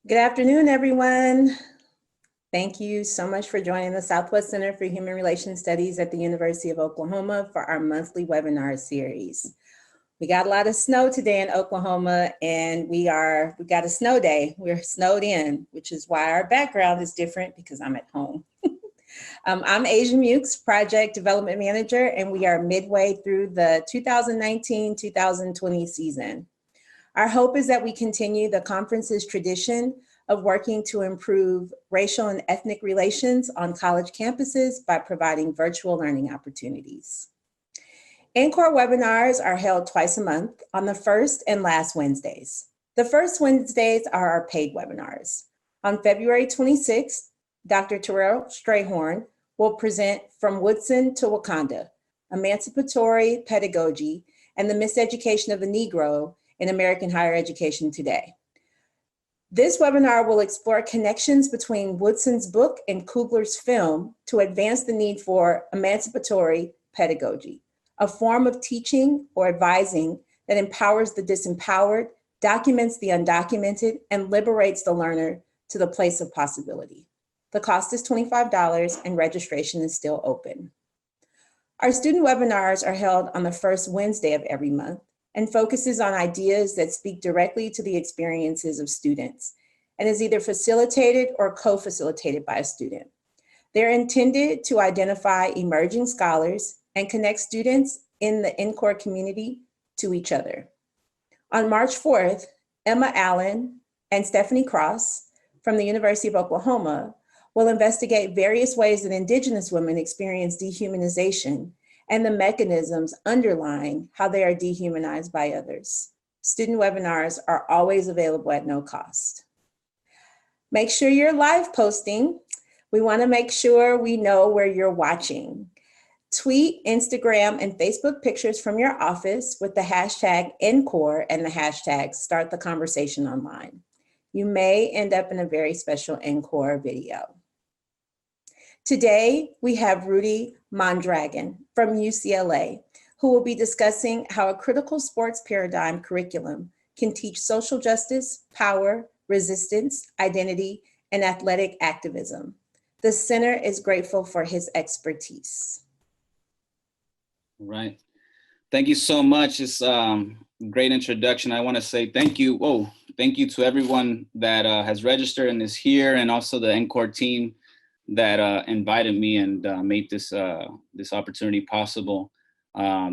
Good afternoon, everyone. Thank you so much for joining the Southwest Center for Human Relations Studies at the University of Oklahoma for our monthly webinar series. We got a lot of snow today in Oklahoma, and we got a snow day. We're snowed in, which is why our background is different because I'm at home. I'm Asia Mukes, Project Development Manager, and we are midway through the 2019-2020 season. Our hope is that we continue the conference's tradition of working to improve racial and ethnic relations on college campuses by providing virtual learning opportunities. NCORE webinars are held twice a month on the first and last Wednesdays. The first Wednesdays are our paid webinars. On February 26th, Dr. Terrell Strayhorn will present From Woodson to Wakanda, Emancipatory Pedagogy and the Miseducation of the Negro in American Higher Education Today. This webinar will explore connections between Woodson's book and Coogler's film to advance the need for emancipatory pedagogy, a form of teaching or advising that empowers the disempowered, documents the undocumented, and liberates the learner to the place of possibility. The cost is $25 and registration is still open. Our student webinars are held on the first Wednesday of every month and focuses on ideas that speak directly to the experiences of students and is either facilitated or co-facilitated by a student. They're intended to identify emerging scholars and connect students in the NCORE community to each other. On March 4th, Emma Allen and Stephanie Cross from the University of Oklahoma will investigate various ways that Indigenous women experience dehumanization and the mechanisms underlying how they are dehumanized by others. Student webinars are always available at no cost. Make sure you're live posting. We want to make sure we know where you're watching. Tweet, Instagram, and Facebook pictures from your office with the hashtag NCORE and the hashtag Start the Conversation Online. You may end up in a very special NCORE video. Today, we have Rudy Mondragón from UCLA, who will be discussing how a critical sports paradigm curriculum can teach social justice, power, resistance, identity, and athletic activism. The center is grateful for his expertise. All right. Thank you so much. It's a great introduction. I want to say thank you. Thank you to everyone that has registered and is here, and also the NCORE team that invited me and made this opportunity possible.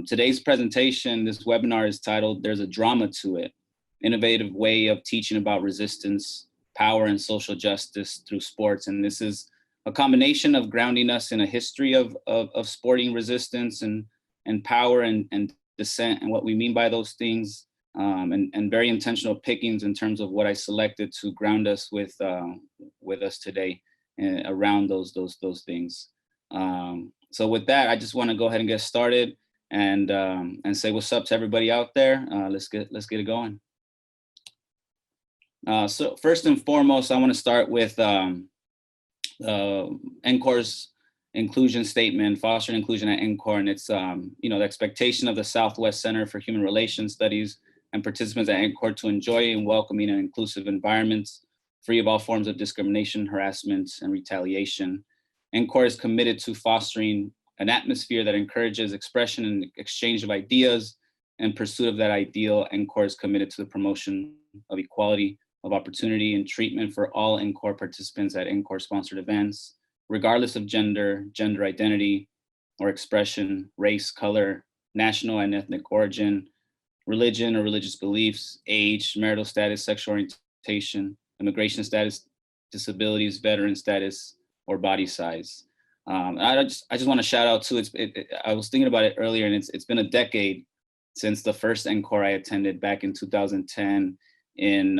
Today's presentation, this webinar is titled, There's a Drama to It, Innovative Way of Teaching About Resistance, Power, and Social Justice Through Sports. And this is a combination of grounding us in a history of sporting resistance and power and dissent and what we mean by those things, and very intentional pickings in terms of what I selected to ground us with us today. Around those things. So with that, I just want to go ahead and get started and say what's up to everybody out there. Let's get it going. So first and foremost, I want to start with NCORE's inclusion statement, fostering inclusion at NCORE, and it's the expectation of the Southwest Center for Human Relations Studies and participants at NCORE to enjoy and welcoming and inclusive environments free of all forms of discrimination, harassment, and retaliation. NCORE is committed to fostering an atmosphere that encourages expression and exchange of ideas. In pursuit of that ideal, NCORE is committed to the promotion of equality of opportunity and treatment for all NCORE participants at NCORE-sponsored events, regardless of gender, gender identity, or expression, race, color, national and ethnic origin, religion or religious beliefs, age, marital status, sexual orientation, immigration status, disabilities, veteran status, or body size. I just want to shout out to I was thinking about it earlier, and it's been a decade since the first NCORE I attended back in 2010 in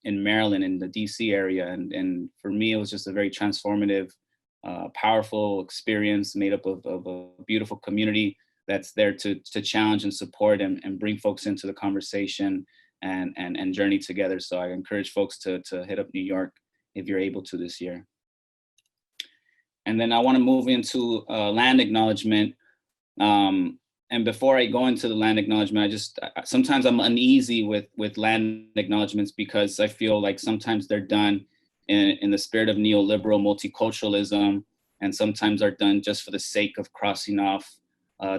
Maryland, in the DC area, and for me it was just a very transformative, powerful experience made up of a beautiful community that's there to challenge and support and bring folks into the conversation and journey together. So I encourage folks to hit up New York if you're able to this year. And then I want to move into land acknowledgement. And before I go into the land acknowledgement, sometimes I'm uneasy with land acknowledgements because I feel like sometimes they're done in the spirit of neoliberal multiculturalism, and sometimes are done just for the sake of crossing off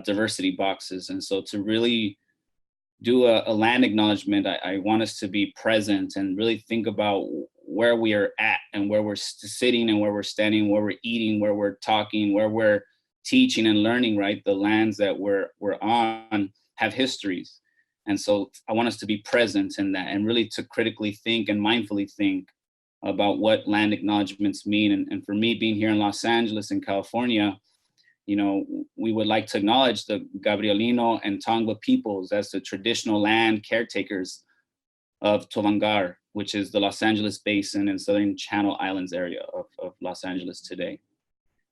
diversity boxes. And so to really do a land acknowledgement, I want us to be present and really think about where we are at and where we're sitting and where we're standing, where we're eating, where we're talking, where we're teaching and learning, right? The lands that we're on have histories. And so I want us to be present in that and really to critically think and mindfully think about what land acknowledgements mean. And for me, being here in Los Angeles in California, you know, we would like to acknowledge the Gabrielino and Tongva peoples as the traditional land caretakers of Tovangar, which is the Los Angeles Basin and Southern Channel Islands area of Los Angeles today.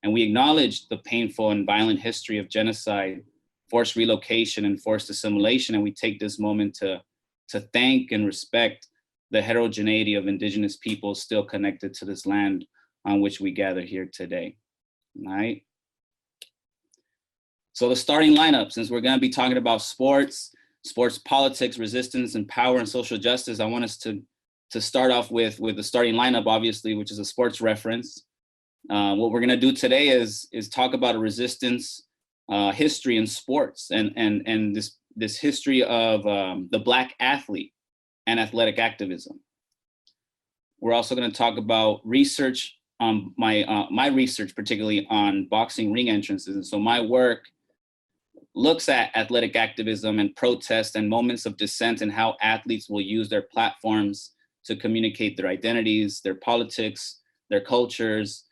And we acknowledge the painful and violent history of genocide, forced relocation, and forced assimilation. And we take this moment to thank and respect the heterogeneity of indigenous peoples still connected to this land on which we gather here today, right? So the starting lineup, since we're gonna be talking about sports politics, resistance, and power and social justice, I want us to start off with the starting lineup, obviously, which is a sports reference. What we're gonna do today is talk about a resistance history in sports and this history of the Black athlete and athletic activism. We're also gonna talk about research, my research particularly on boxing ring entrances. And so my work looks at athletic activism and protest and moments of dissent and how athletes will use their platforms to communicate their identities, their politics, their cultures,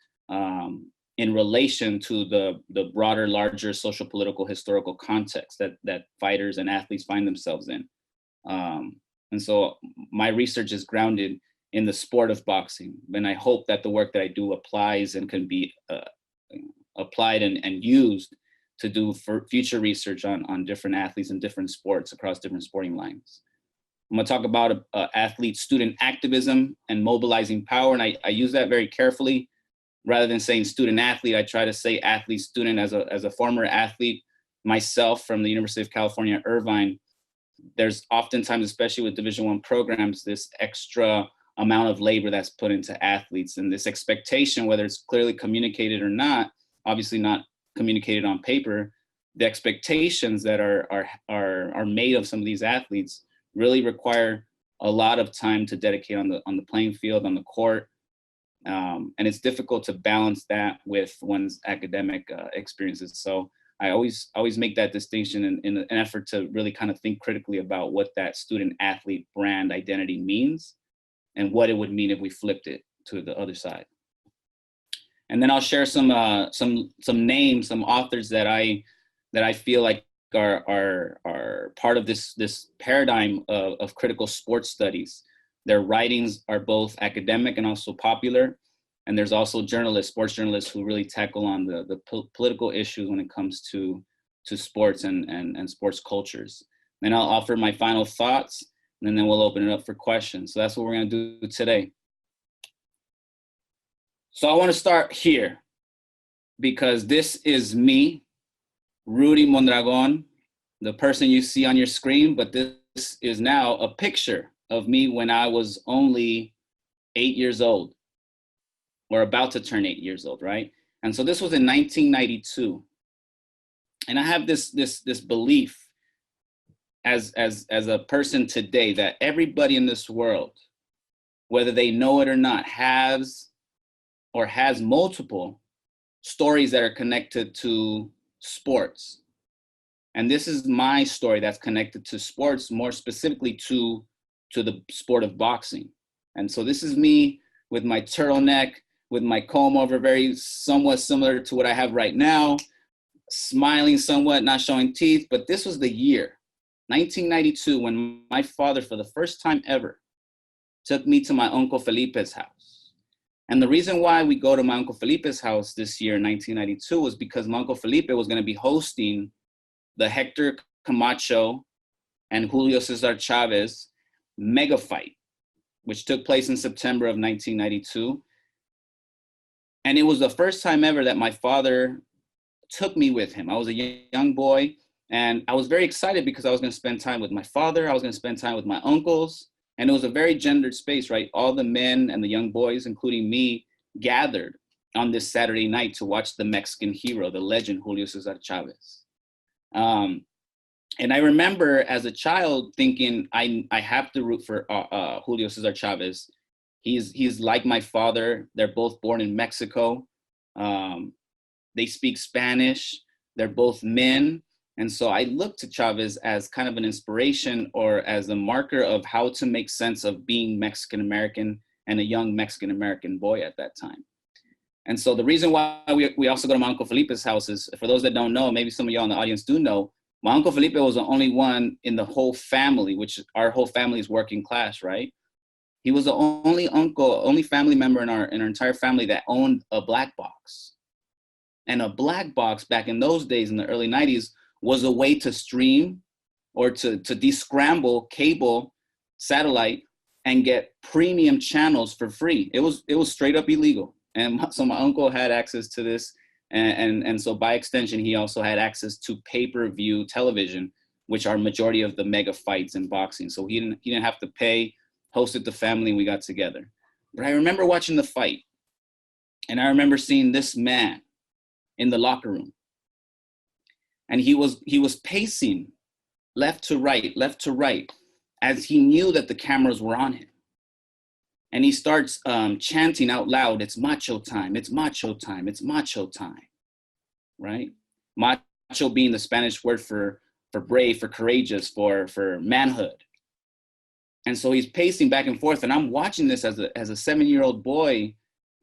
in relation to the broader, larger social, political, historical context that fighters and athletes find themselves in. And so my research is grounded in the sport of boxing. And I hope that the work that I do applies and can be applied and used to do for future research on different athletes and different sports across different sporting lines. I'm gonna talk about athlete-student activism and mobilizing power. And I use that very carefully. Rather than saying student-athlete, I try to say athlete-student. As a former athlete myself from the University of California, Irvine, there's oftentimes, especially with Division I programs, this extra amount of labor that's put into athletes and this expectation, whether it's clearly communicated or not, obviously not communicated on paper, the expectations that are made of some of these athletes really require a lot of time to dedicate on the playing field, on the court. And it's difficult to balance that with one's academic experiences. So I always make that distinction in an effort to really kind of think critically about what that student athlete brand identity means and what it would mean if we flipped it to the other side. And then I'll share some names, some authors that I feel like are part of this paradigm of critical sports studies. Their writings are both academic and also popular. And there's also journalists, sports journalists, who really tackle on the political issues when it comes to sports and sports cultures. Then I'll offer my final thoughts, and then we'll open it up for questions. So that's what we're gonna do today. So I wanna start here because this is me, Rudy Mondragón, the person you see on your screen, but this is now a picture of me when I was only 8 years old, or about to turn 8 years old, right? And so this was in 1992. And I have this belief as a person today that everybody in this world, whether they know it or not, has multiple stories that are connected to sports. And this is my story that's connected to sports, more specifically to the sport of boxing. And so this is me with my turtleneck, with my comb over, very somewhat similar to what I have right now, smiling somewhat, not showing teeth. But this was the year, 1992, when my father, for the first time ever, took me to my Uncle Felipe's house. And the reason why we go to my Uncle Felipe's house this year, 1992, was because my Uncle Felipe was gonna be hosting the Hector Camacho and Julio Cesar Chavez mega fight, which took place in September of 1992. And it was the first time ever that my father took me with him. I was a young boy. And I was very excited because I was going to spend time with my father. I was going to spend time with my uncles. And it was a very gendered space, right? All the men and the young boys, including me, gathered on this Saturday night to watch the Mexican hero, the legend Julio Cesar Chavez. And I remember as a child thinking, I have to root for Julio Cesar Chavez. He's like my father. They're both born in Mexico. They speak Spanish. They're both men. And so I looked to Chavez as kind of an inspiration or as a marker of how to make sense of being Mexican-American and a young Mexican-American boy at that time. And so the reason why we also go to my Uncle Felipe's house is, for those that don't know, maybe some of y'all in the audience do know, my Uncle Felipe was the only one in the whole family, which our whole family is working class, right? He was the only family member in our entire family that owned a black box. And a black box back in those days in the early 90s was a way to stream or to descramble cable, satellite, and get premium channels for free. It was straight up illegal. And so my uncle had access to this. And so by extension, he also had access to pay-per-view television, which are majority of the mega fights in boxing. So he didn't have to pay, hosted the family, and we got together. But I remember watching the fight, and I remember seeing this man in the locker room. And he was pacing left to right, as he knew that the cameras were on him. And he starts chanting out loud, "It's macho time, it's macho time, it's macho time," right? Macho being the Spanish word for brave, for courageous, for manhood. And so he's pacing back and forth, and I'm watching this as a 7-year-old boy,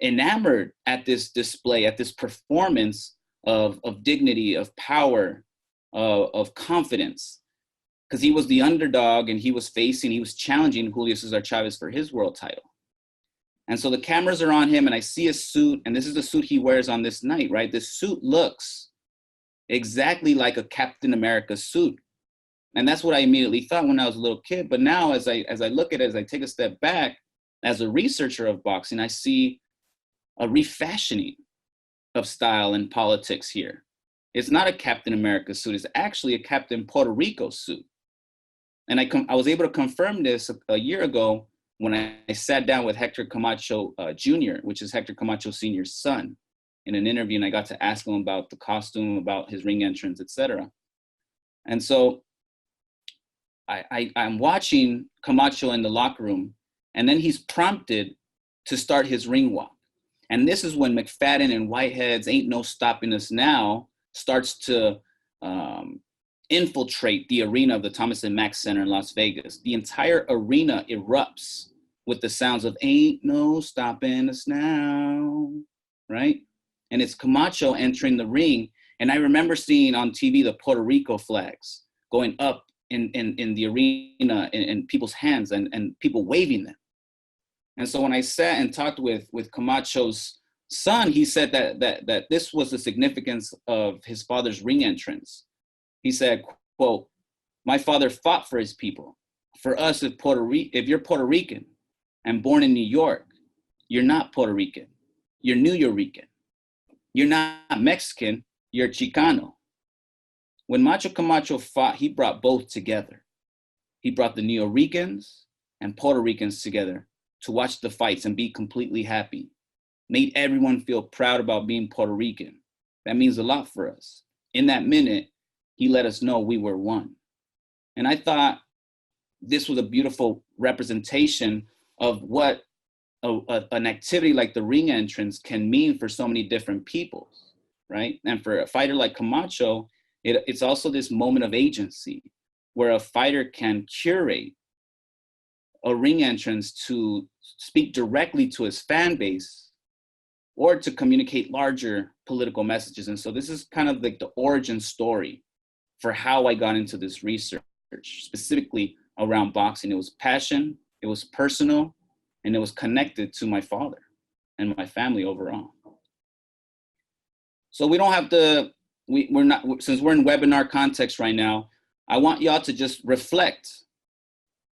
enamored at this display, at this performance of dignity, of power, of confidence, because he was the underdog and he was challenging Julio Cesar Chavez for his world title. And so the cameras are on him, and I see a suit, and this is the suit he wears on this night, right? This suit looks exactly like a Captain America suit. And that's what I immediately thought when I was a little kid. But now as I look at it, as I take a step back, as a researcher of boxing, I see a refashioning of style and politics here. It's not a Captain America suit, it's actually a Captain Puerto Rico suit. And I was able to confirm this a year ago when I sat down with Hector Camacho Jr., which is Hector Camacho Sr.'s son, in an interview, and I got to ask him about the costume, about his ring entrance, etc. And so I'm watching Camacho in the locker room, and then he's prompted to start his ring walk. And this is when McFadden and Whitehead's "Ain't No Stopping Us Now" starts to infiltrate the arena of the Thomas and Mack Center in Las Vegas. The entire arena erupts with the sounds of "Ain't No Stopping Us Now," right? And it's Camacho entering the ring. And I remember seeing on TV the Puerto Rico flags going up in the arena in people's hands and people waving them. And so when I sat and talked with Camacho's son, he said that this was the significance of his father's ring entrance. He said, quote, "My father fought for his people. For us, if you're Puerto Rican and born in New York, you're not Puerto Rican. You're New Yorican. You're not Mexican, you're Chicano." When Macho Camacho fought, he brought both together. He brought the New Yoricans and Puerto Ricans together to watch the fights and be completely happy. Made everyone feel proud about being Puerto Rican. That means a lot for us. In that minute, he let us know we were one. And I thought this was a beautiful representation of what an activity like the ring entrance can mean for so many different peoples, right? And for a fighter like Camacho, it's also this moment of agency where a fighter can curate a ring entrance to speak directly to his fan base or to communicate larger political messages. And so this is kind of like the origin story for how I got into this research, specifically around boxing. It was passion, it was personal, and it was connected to my father and my family overall. So we don't have to, we're not, since we're in webinar context right now, I want y'all to just reflect,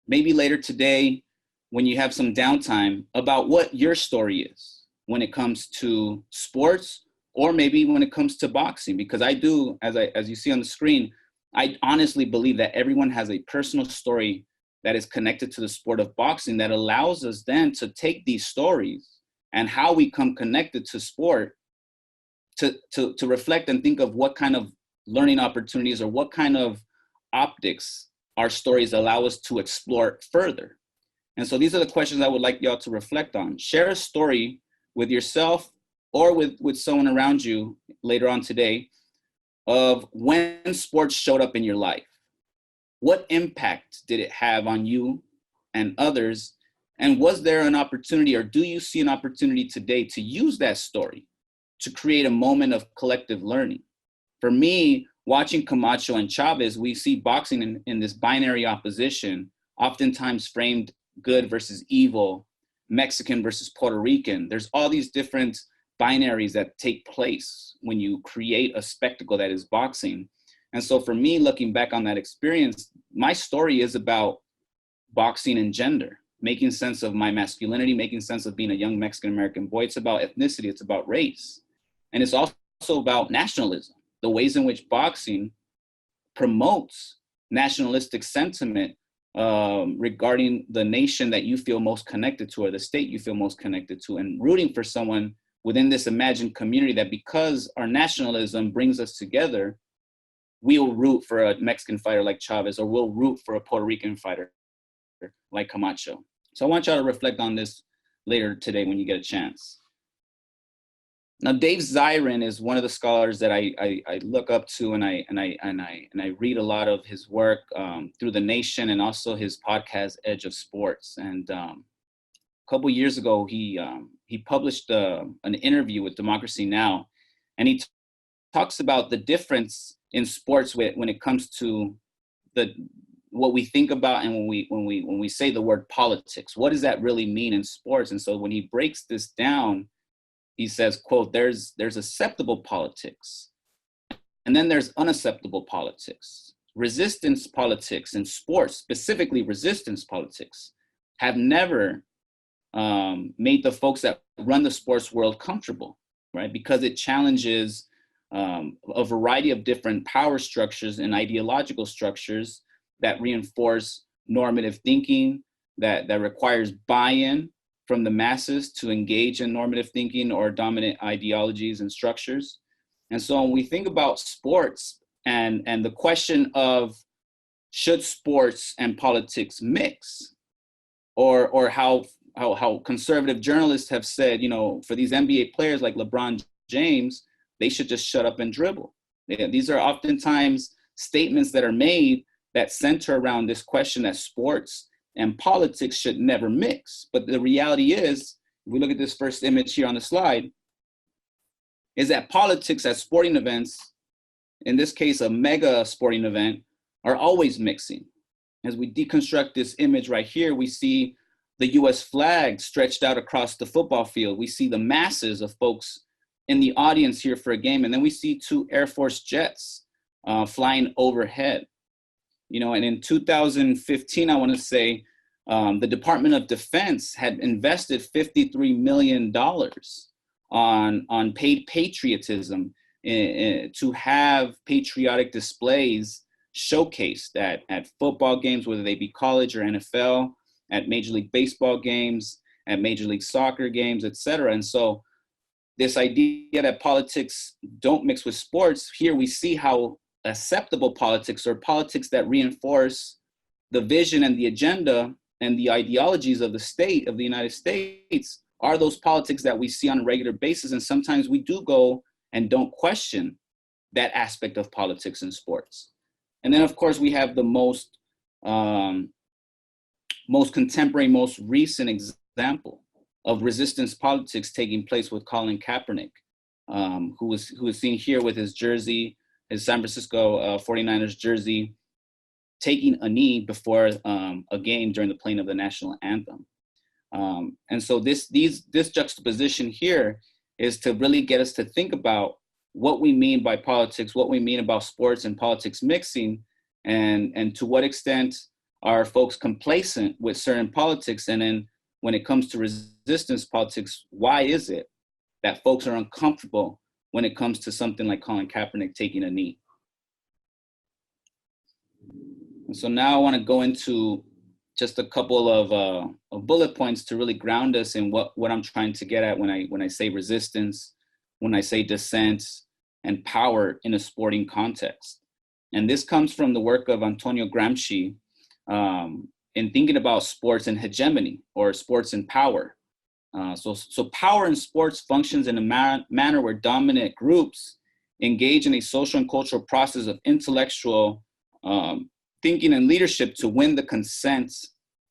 maybe later today when you have some downtime, about what your story is when it comes to sports, or maybe when it comes to boxing, because I do, as you see on the screen, I honestly believe that everyone has a personal story that is connected to the sport of boxing that allows us then to take these stories and how we come connected to sport to reflect and think of what kind of learning opportunities or what kind of optics our stories allow us to explore further. And so these are the questions I would like y'all to reflect on. Share a story with yourself or with someone around you later on today of when sports showed up in your life. What impact did it have on you and others? And was there an opportunity, or do you see an opportunity today to use that story to create a moment of collective learning? For me, watching Camacho and Chavez, we see boxing in this binary opposition, oftentimes framed good versus evil, Mexican versus Puerto Rican. There's all these different binaries that take place when you create a spectacle that is boxing. And so for me, looking back on that experience, my story is about boxing and gender, making sense of my masculinity, making sense of being a young Mexican-American boy. It's about ethnicity, it's about race. And it's also about nationalism, the ways in which boxing promotes nationalistic sentiment regarding the nation that you feel most connected to or the state you feel most connected to, and rooting for someone within this imagined community that because our nationalism brings us together, we'll root for a Mexican fighter like Chavez, or we'll root for a Puerto Rican fighter like Camacho. So I want y'all to reflect on this later today when you get a chance. Now, Dave Zirin is one of the scholars that I look up to, and I read a lot of his work through The Nation and also his podcast Edge of Sports. And a couple years ago, he published an interview with Democracy Now!, and he talks about the difference in sports when it comes to what we think about and when we say the word politics. What does that really mean in sports? And so when he breaks this down, he says, quote, there's acceptable politics, and then there's unacceptable politics. Resistance politics in sports, specifically resistance politics, have never made the folks that run the sports world comfortable, right? Because it challenges a variety of different power structures and ideological structures that reinforce normative thinking, that requires buy-in from the masses to engage in normative thinking or dominant ideologies and structures. And so when we think about sports and the question of should sports and politics mix, or how conservative journalists have said, you know, for these NBA players like LeBron James, they should just shut up and dribble. These are oftentimes statements that are made that center around this question that sports and politics should never mix. But the reality is, if we look at this first image here on the slide, is that politics at sporting events, in this case, a mega sporting event, are always mixing. As we deconstruct this image right here, we see the US flag stretched out across the football field. We see the masses of folks in the audience here for a game. And then we see two Air Force jets flying overhead. You know, and in 2015, I want to say, the Department of Defense had invested $53 million on paid patriotism to have patriotic displays showcased at football games, whether they be college or NFL, at Major League Baseball games, at Major League Soccer games, et cetera. And so this idea that politics don't mix with sports, here we see how acceptable politics, or politics that reinforce the vision and the agenda and the ideologies of the state of the United States, are those politics that we see on a regular basis. And sometimes we do go and don't question that aspect of politics in sports. And then of course we have the most contemporary, most recent example of resistance politics taking place with Colin Kaepernick, who was seen here with his jersey, his San Francisco 49ers jersey, taking a knee before a game during the playing of the national anthem. And so this juxtaposition here is to really get us to think about what we mean by politics, what we mean about sports and politics mixing, and to what extent are folks complacent with certain politics. And then when it comes to resistance politics, why is it that folks are uncomfortable when it comes to something like Colin Kaepernick taking a knee? And so now I want to go into just a couple of bullet points to really ground us in what I'm trying to get at when I say resistance, when I say dissent and power in a sporting context. And this comes from the work of Antonio Gramsci in thinking about sports and hegemony, or sports and power. So power in sports functions in a manner where dominant groups engage in a social and cultural process of intellectual thinking and leadership to win the consent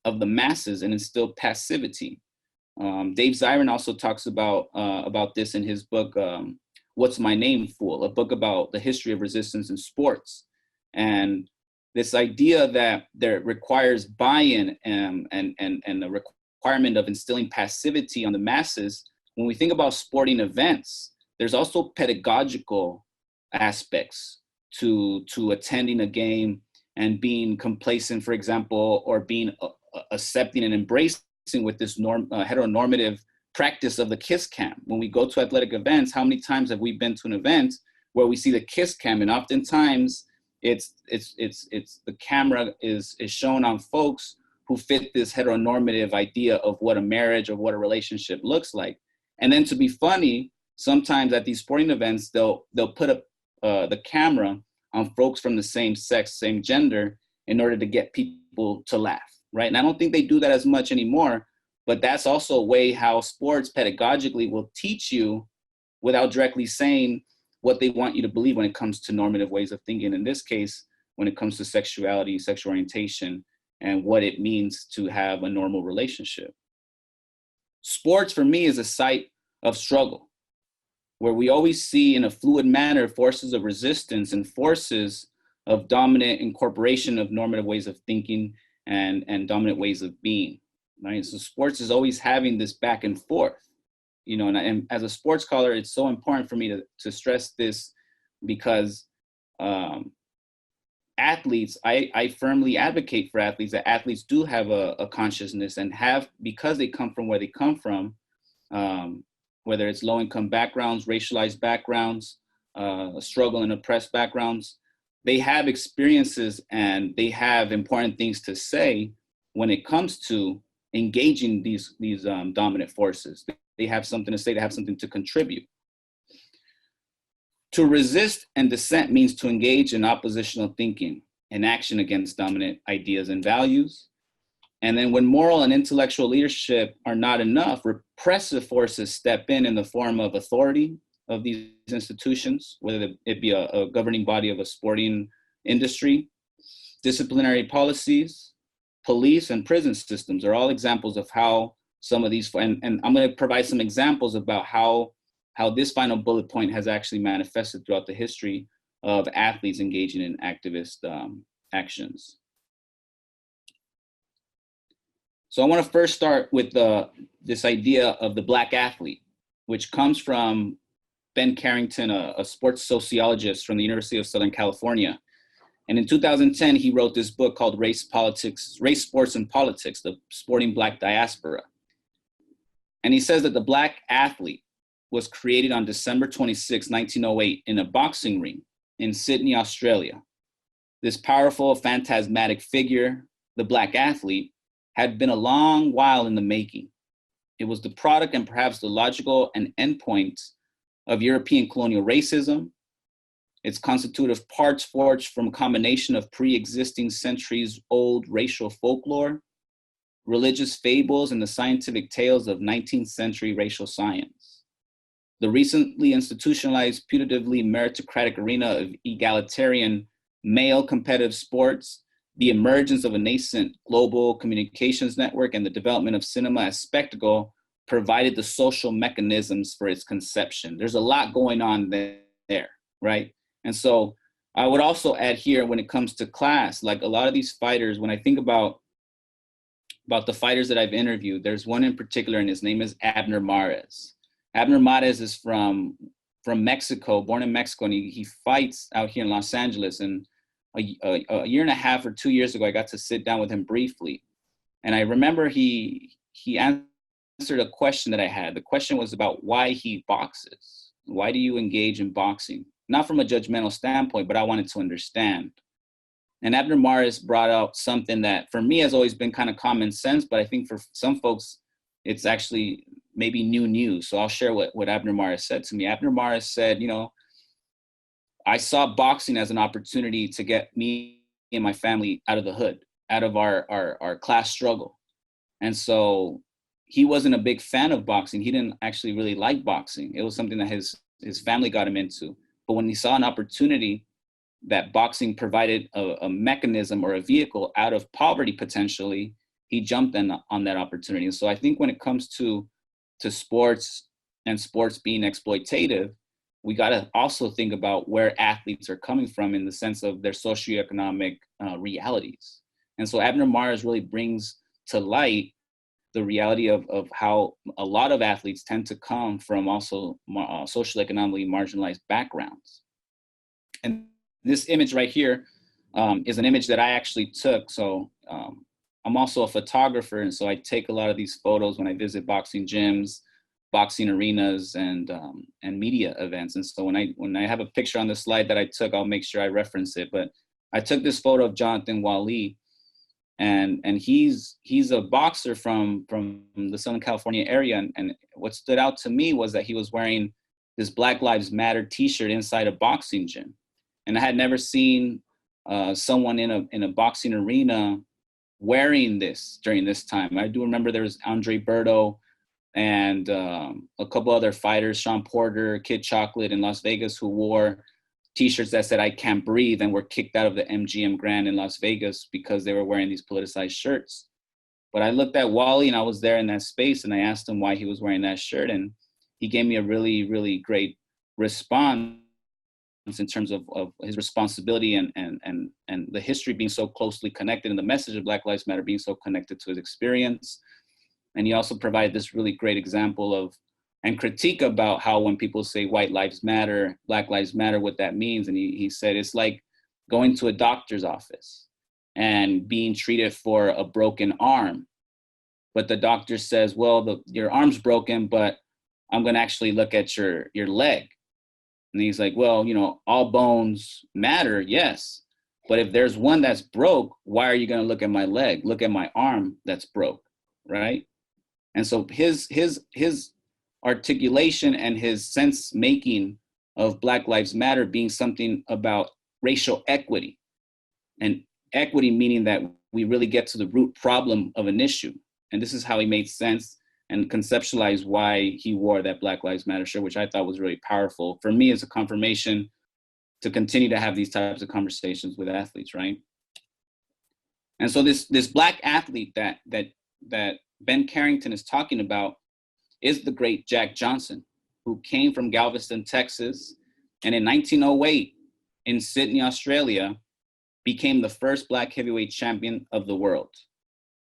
of the masses and instill passivity. Dave Zirin also talks about this in his book, What's My Name, Fool? A book about the history of resistance in sports. And this idea that there requires buy-in and the requirement of instilling passivity on the masses. When we think about sporting events, there's also pedagogical aspects to attending a game and being complacent, for example, or being accepting and embracing with this heteronormative practice of the kiss cam. When we go to athletic events, how many times have we been to an event where we see the kiss cam? And oftentimes it's the camera is shown on folks who fit this heteronormative idea of what a marriage or what a relationship looks like. And then, to be funny, sometimes at these sporting events, they'll put up the camera on folks from the same sex, same gender, in order to get people to laugh, right? And I don't think they do that as much anymore, but that's also a way how sports pedagogically will teach you without directly saying what they want you to believe when it comes to normative ways of thinking. In this case, when it comes to sexuality, sexual orientation, and what it means to have a normal relationship. Sports, for me, is a site of struggle, where we always see in a fluid manner forces of resistance and forces of dominant incorporation of normative ways of thinking and dominant ways of being, right? So sports is always having this back and forth, you know, and as a sports scholar, it's so important for me to stress this, because athletes, I firmly advocate for athletes, that athletes do have a consciousness and have, because they come from where they come from, whether it's low-income backgrounds, racialized backgrounds, struggle and oppressed backgrounds, they have experiences and they have important things to say when it comes to engaging these dominant forces. They have something to say, they have something to contribute. To resist and dissent means to engage in oppositional thinking and action against dominant ideas and values. And then when moral and intellectual leadership are not enough, repressive forces step in the form of authority of these institutions, whether it be a governing body of a sporting industry, disciplinary policies, police and prison systems are all examples of how some of these, and I'm going to provide some examples about how this final bullet point has actually manifested throughout the history of athletes engaging in activist actions. So I want to first start with this idea of the Black athlete, which comes from Ben Carrington, a sports sociologist from the University of Southern California. And in 2010, he wrote this book called Race, Sports, and Politics, the Sporting Black Diaspora. And he says that the Black athlete was created on December 26, 1908 in a boxing ring in Sydney, Australia. This powerful, phantasmatic figure, the Black athlete, had been a long while in the making. It was the product and perhaps the logical and endpoint of European colonial racism. It's constituted parts forged from a combination of pre-existing centuries-old racial folklore, religious fables, and the scientific tales of 19th century racial science. The recently institutionalized, putatively meritocratic arena of egalitarian male competitive sports, the emergence of a nascent global communications network, and the development of cinema as spectacle provided the social mechanisms for its conception. There's a lot going on there, right? And so I would also add here, when it comes to class, like a lot of these fighters, when I think about the fighters that I've interviewed, there's one in particular, and his name is Abner Mares. Abner Mares is from Mexico, born in Mexico, and he fights out here in Los Angeles. And a year and a half or 2 years ago, I got to sit down with him briefly. And I remember he answered a question that I had. The question was about why he boxes. Why do you engage in boxing? Not from a judgmental standpoint, but I wanted to understand. And Abner Mares brought out something that for me has always been kind of common sense, but I think for some folks, it's actually maybe new news. So I'll share what Abner Mares said to me. Abner Mares said, you know, I saw boxing as an opportunity to get me and my family out of the hood, out of our class struggle. And so he wasn't a big fan of boxing. He didn't actually really like boxing. It was something that his family got him into. But when he saw an opportunity that boxing provided a mechanism or a vehicle out of poverty potentially, he jumped on that opportunity. And so I think when it comes to sports and sports being exploitative, we got to also think about where athletes are coming from in the sense of their socioeconomic realities. And so Abner Mares really brings to light the reality of how a lot of athletes tend to come from also socioeconomically marginalized backgrounds. And this image right here is an image that I actually took. So I'm also a photographer, and so I take a lot of these photos when I visit boxing gyms, boxing arenas, and media events. And so when I have a picture on the slide that I took, I'll make sure I reference it. But I took this photo of Jonathan Wally, and he's a boxer from the Southern California area. And what stood out to me was that he was wearing this Black Lives Matter T-shirt inside a boxing gym. And I had never seen someone in a boxing arena wearing this during this time. I do remember there was Andre Berto and a couple other fighters, Sean Porter, Kid Chocolate in Las Vegas, who wore T-shirts that said, "I can't breathe," and were kicked out of the MGM Grand in Las Vegas because they were wearing these politicized shirts. But I looked at Wally, and I was there in that space, and I asked him why he was wearing that shirt. And he gave me a really, really great response in terms of his responsibility and the history being so closely connected, and the message of Black Lives Matter being so connected to his experience. And he also provided this really great example of, and critique about how when people say white lives matter, Black lives matter, what that means. And he said, it's like going to a doctor's office and being treated for a broken arm. But the doctor says, well, your arm's broken, but I'm gonna actually look at your leg. And he's like, well, you know, all bones matter, yes. But if there's one that's broke, why are you gonna look at my leg? Look at my arm that's broke, right? And so his articulation and his sense making of Black Lives Matter being something about racial equity, and equity meaning that we really get to the root problem of an issue. And this is how he made sense and conceptualized why he wore that Black Lives Matter shirt, which I thought was really powerful. For me, it's a confirmation to continue to have these types of conversations with athletes, right? And so this Black athlete that Ben Carrington is talking about is the great Jack Johnson, who came from Galveston, Texas, and in 1908 in Sydney, Australia, became the first Black heavyweight champion of the world.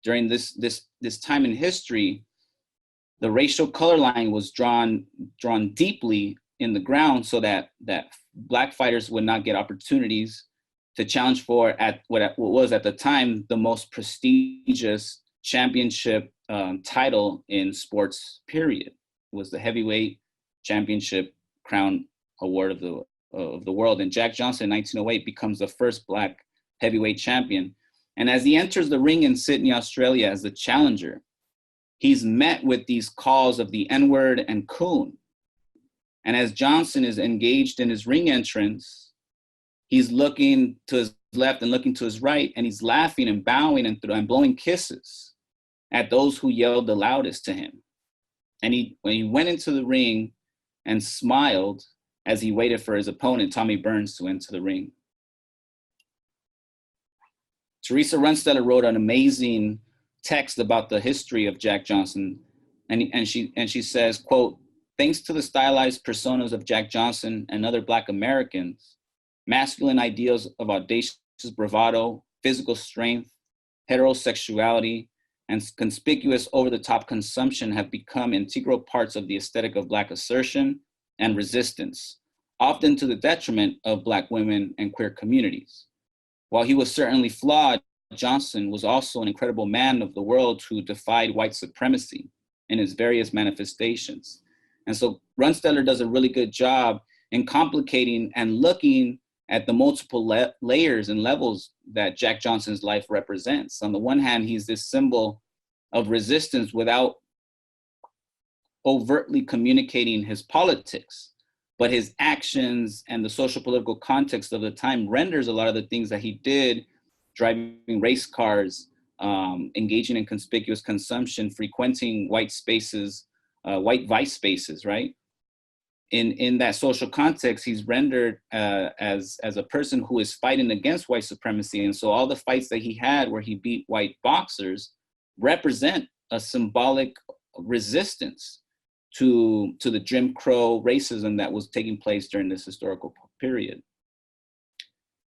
During this time in history, the racial color line was drawn deeply in the ground so that Black fighters would not get opportunities to challenge for at what was at the time the most prestigious championship title in sports, period. It was the heavyweight championship crown award of the world. And Jack Johnson in 1908 becomes the first Black heavyweight champion. And as he enters the ring in Sydney, Australia as the challenger, he's met with these calls of the N-word and coon. And as Johnson is engaged in his ring entrance, he's looking to his left and looking to his right, and he's laughing and bowing and blowing kisses at those who yelled the loudest to him. And when he went into the ring and smiled as he waited for his opponent, Tommie Burns, to enter the ring. Teresa Runsteller wrote an amazing text about the history of Jack Johnson. And she says, quote, "Thanks to the stylized personas of Jack Johnson and other Black Americans, masculine ideals of audacious bravado, physical strength, heterosexuality, and conspicuous over-the-top consumption have become integral parts of the aesthetic of Black assertion and resistance, often to the detriment of Black women and queer communities. While he was certainly flawed, Johnson was also an incredible man of the world who defied white supremacy in its various manifestations." And so Runsteller does a really good job in complicating and looking at the multiple layers and levels that Jack Johnson's life represents. On the one hand, he's this symbol of resistance without overtly communicating his politics, but his actions and the social political context of the time renders a lot of the things that he did, driving race cars, engaging in conspicuous consumption, frequenting white spaces, white vice spaces, right? In that social context, he's rendered as a person who is fighting against white supremacy. And so all the fights that he had where he beat white boxers represent a symbolic resistance to the Jim Crow racism that was taking place during this historical period.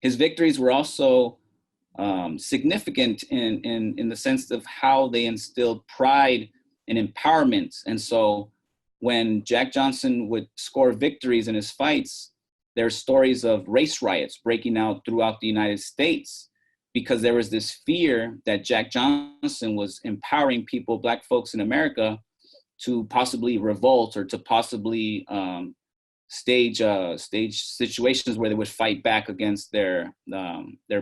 His victories were also significant in the sense of how they instilled pride and empowerment. And so when Jack Johnson would score victories in his fights, there are stories of race riots breaking out throughout the United States because there was this fear that Jack Johnson was empowering people, Black folks in America, to possibly revolt or to possibly stage situations where they would fight back against their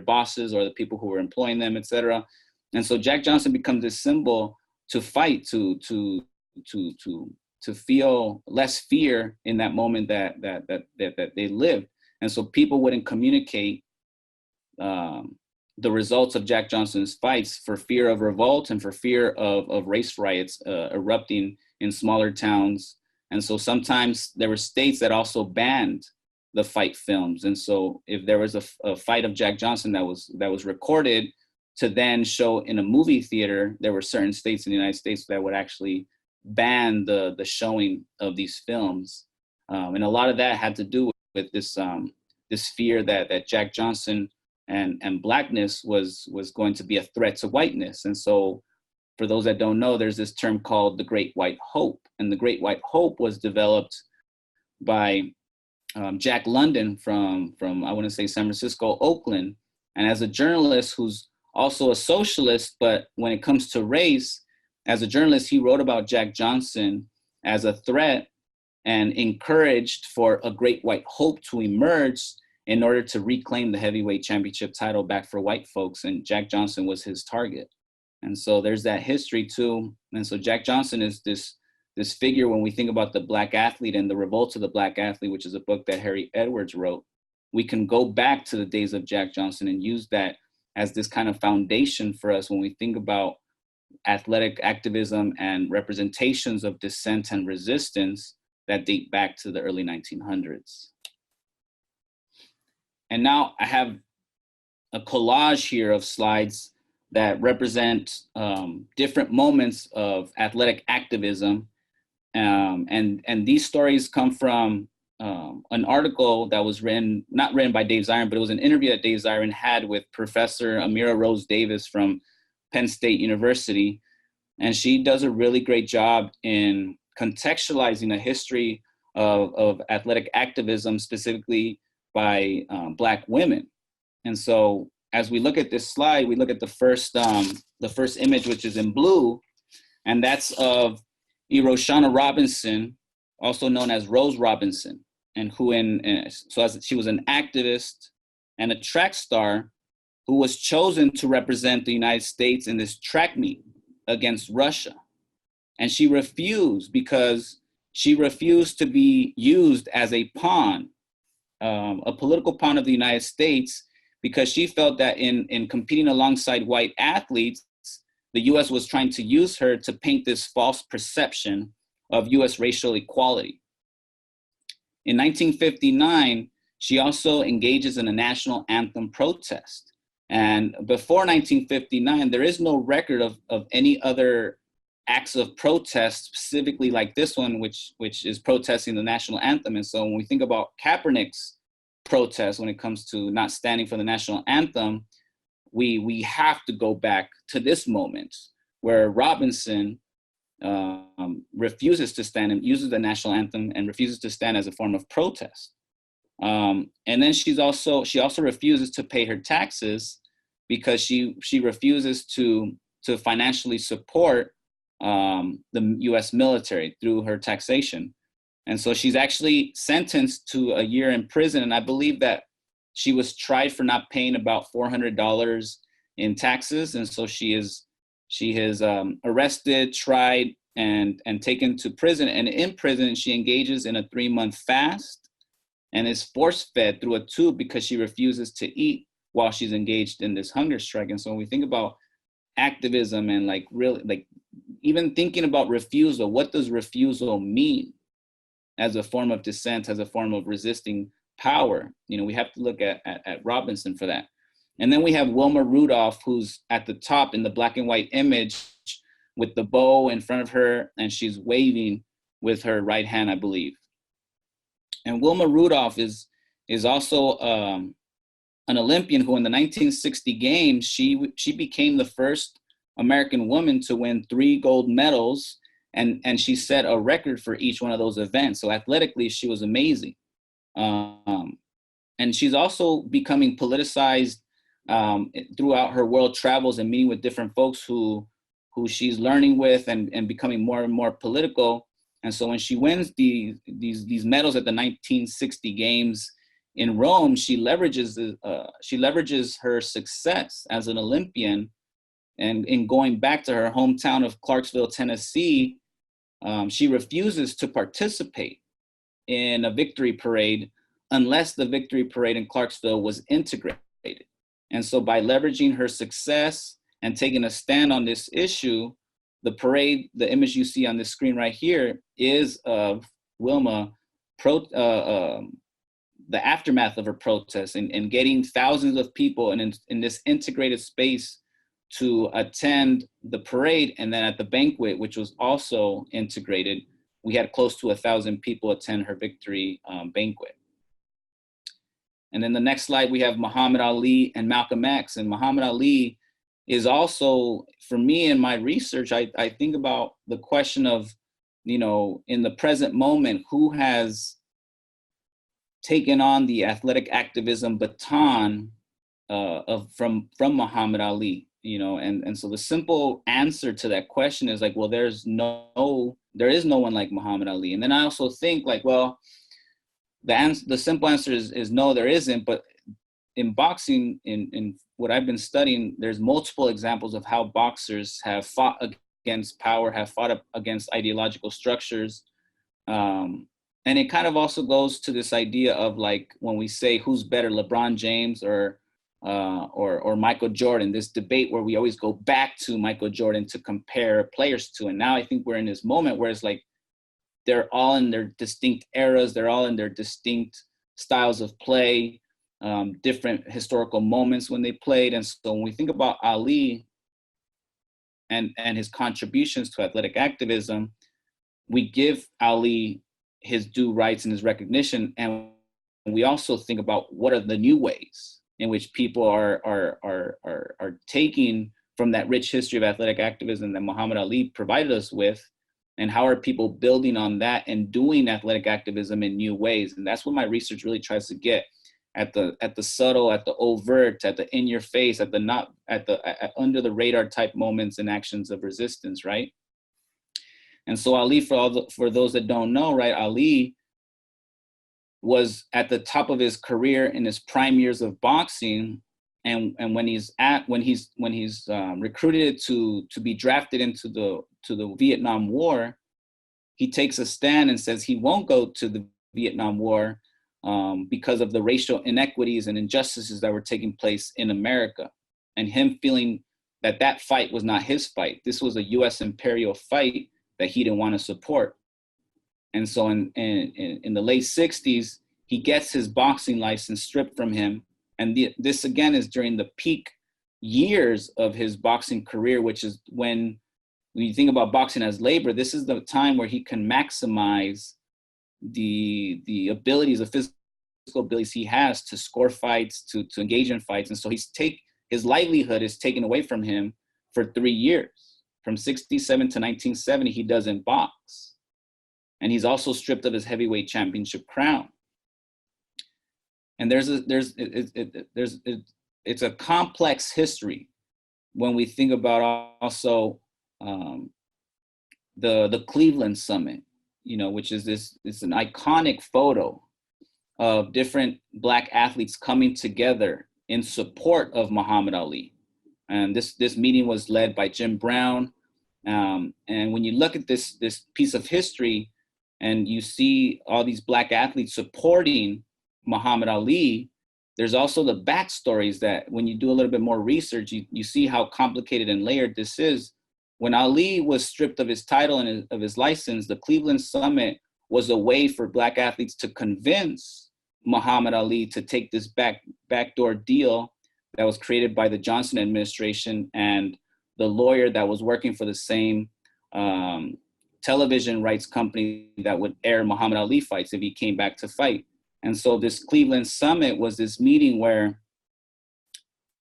bosses or the people who were employing them, et cetera. And so Jack Johnson becomes this symbol to fight, to feel less fear in that moment that they lived. And so people wouldn't communicate the results of Jack Johnson's fights for fear of revolt and for fear of race riots erupting in smaller towns. And so sometimes there were states that also banned the fight films. And so if there was a fight of Jack Johnson that was recorded to then show in a movie theater, there were certain states in the United States that would actually ban the showing of these films. And a lot of that had to do with this fear that Jack Johnson and Blackness was going to be a threat to whiteness. And so for those that don't know, there's this term called the Great White Hope. And the Great White Hope was developed by Jack London from I want to say San Francisco, Oakland. And as a journalist who's also a socialist, but when it comes to race, as a journalist, he wrote about Jack Johnson as a threat and encouraged for a great white hope to emerge in order to reclaim the heavyweight championship title back for white folks. And Jack Johnson was his target. And so there's that history too. And so Jack Johnson is this figure when we think about the Black athlete and the revolt of the Black athlete, which is a book that Harry Edwards wrote. We can go back to the days of Jack Johnson and use that as this kind of foundation for us when we think about athletic activism and representations of dissent and resistance that date back to the early 1900s. And now I have a collage here of slides that represent different moments of athletic activism. And these stories come from an article that was not written by Dave Zirin, but it was an interview that Dave Zirin had with Professor Amira Rose Davis from Penn State University. And she does a really great job in contextualizing a history of athletic activism, specifically by Black women. And so as we look at this slide, we look at the first image, which is in blue, and that's of Eroshana Robinson, also known as Rose Robinson, and she was an activist and a track star who was chosen to represent the United States in this track meet against Russia. And she refused because she refused to be used as a pawn, a political pawn of the United States, because she felt that in competing alongside white athletes, the US was trying to use her to paint this false perception of US racial equality. In 1959, she also engages in a national anthem protest. And before 1959, there is no record of any other acts of protest, specifically like this one, which is protesting the national anthem. And so when we think about Kaepernick's protest, when it comes to not standing for the national anthem, we have to go back to this moment where Robinson refuses to stand and uses the national anthem and refuses to stand as a form of protest. And then she also refuses to pay her taxes because she refuses to financially support the US military through her taxation. And so she's actually sentenced to a year in prison. And I believe that she was tried for not paying about $400 in taxes. And so she is arrested, tried, and taken to prison. And in prison, she engages in a 3-month fast and is force-fed through a tube because she refuses to eat while she's engaged in this hunger strike. And so when we think about activism and like really, like even thinking about refusal, what does refusal mean as a form of dissent, as a form of resisting power? You know, we have to look at Robinson for that. And then we have Wilma Rudolph, who's at the top in the black and white image with the bow in front of her, and she's waving with her right hand, I believe. And Wilma Rudolph is also an Olympian who in the 1960 games, she became the first American woman to win 3 gold medals, and she set a record for each one of those events. So athletically, she was amazing. And she's also becoming politicized throughout her world travels and meeting with different folks who she's learning with and becoming more and more political. And so when she wins these medals at the 1960 games in Rome, she leverages her success as an Olympian, and in going back to her hometown of Clarksville, Tennessee, she refuses to participate in a victory parade unless the victory parade in Clarksville was integrated. And so by leveraging her success and taking a stand on this issue, the parade, the image you see on this screen right here, is of Wilma, the aftermath of her protest and getting thousands of people in this integrated space to attend the parade. And then at the banquet, which was also integrated, we had close to 1,000 people attend her victory banquet. And then the next slide, we have Muhammad Ali and Malcolm X. And Muhammad Ali is also, for me in my research, I think about the question of, you know, in the present moment, who has taken on the athletic activism baton from Muhammad Ali, you know, and so the simple answer to that question is like, well, there is no one like Muhammad Ali. And then I also think like, well, the simple answer is no, there isn't. But in boxing, in what I've been studying, there's multiple examples of how boxers have fought against power, have fought against ideological structures. And it kind of also goes to this idea of like, when we say who's better, LeBron James or Michael Jordan, this debate where we always go back to Michael Jordan to compare players to. And now I think we're in this moment where it's like, they're all in their distinct eras, they're all in their distinct styles of play, different historical moments when they played. And so when we think about Ali and his contributions to athletic activism, we give Ali his due rights and his recognition. And we also think about what are the new ways in which people are taking from that rich history of athletic activism that Muhammad Ali provided us with, and how are people building on that and doing athletic activism in new ways. And that's what my research really tries to get at the subtle, at the overt, at the in your face, at the under the radar type moments and actions of resistance, right? And so Ali, for those that don't know, right, Ali was at the top of his career in his prime years of boxing. And when he's recruited to be drafted into the Vietnam War, he takes a stand and says he won't go to the Vietnam War because of the racial inequities and injustices that were taking place in America, and him feeling that fight was not his fight. This was a U.S. imperial fight that he didn't want to support. And so in the late 60s, he gets his boxing license stripped from him. And this again is during the peak years of his boxing career, which is when you think about boxing as labor, this is the time where he can maximize the abilities, the physical abilities he has to score fights, to engage in fights. And so his livelihood is taken away from him for 3 years. From 67 to 1970, he doesn't box. And he's also stripped of his heavyweight championship crown. And it's a complex history when we think about also the Cleveland Summit, you know, which is it's an iconic photo of different Black athletes coming together in support of Muhammad Ali. And this meeting was led by Jim Brown. And when you look at this piece of history and you see all these Black athletes supporting Muhammad Ali, there's also the backstories that when you do a little bit more research, you see how complicated and layered this is. When Ali was stripped of his title and of his license, the Cleveland Summit was a way for Black athletes to convince Muhammad Ali to take this backdoor deal that was created by the Johnson administration and the lawyer that was working for the same television rights company that would air Muhammad Ali fights if he came back to fight. And so this Cleveland Summit was this meeting where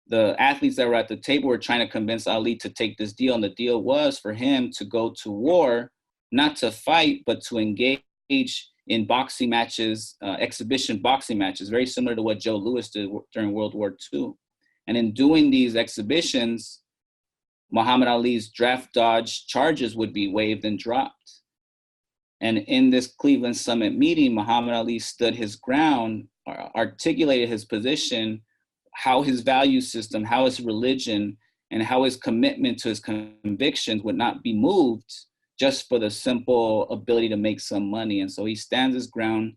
the athletes that were at the table were trying to convince Ali to take this deal. And the deal was for him to go to war, not to fight, but to engage in boxing matches, exhibition boxing matches, very similar to what Joe Louis did during World War II. And in doing these exhibitions, Muhammad Ali's draft dodge charges would be waived and dropped. And in this Cleveland Summit meeting, Muhammad Ali stood his ground, articulated his position, how his value system, how his religion, and how his commitment to his convictions would not be moved just for the simple ability to make some money. And so he stands his ground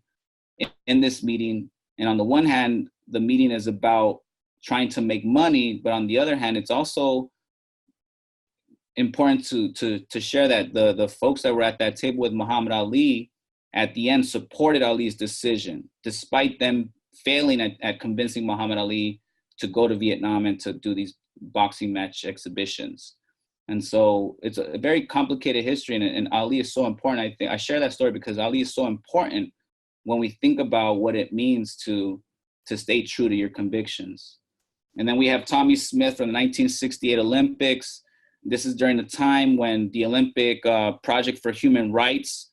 in this meeting. And on the one hand, the meeting is about trying to make money, but on the other hand, it's also important to share that the folks that were at that table with Muhammad Ali at the end supported Ali's decision, despite them failing at convincing Muhammad Ali to go to Vietnam and to do these boxing match exhibitions. And so it's a very complicated history, and Ali is so important. I think I share that story because Ali is so important when we think about what it means to stay true to your convictions. And then we have Tommie Smith from the 1968 Olympics. This is during the time when the Olympic Project for Human Rights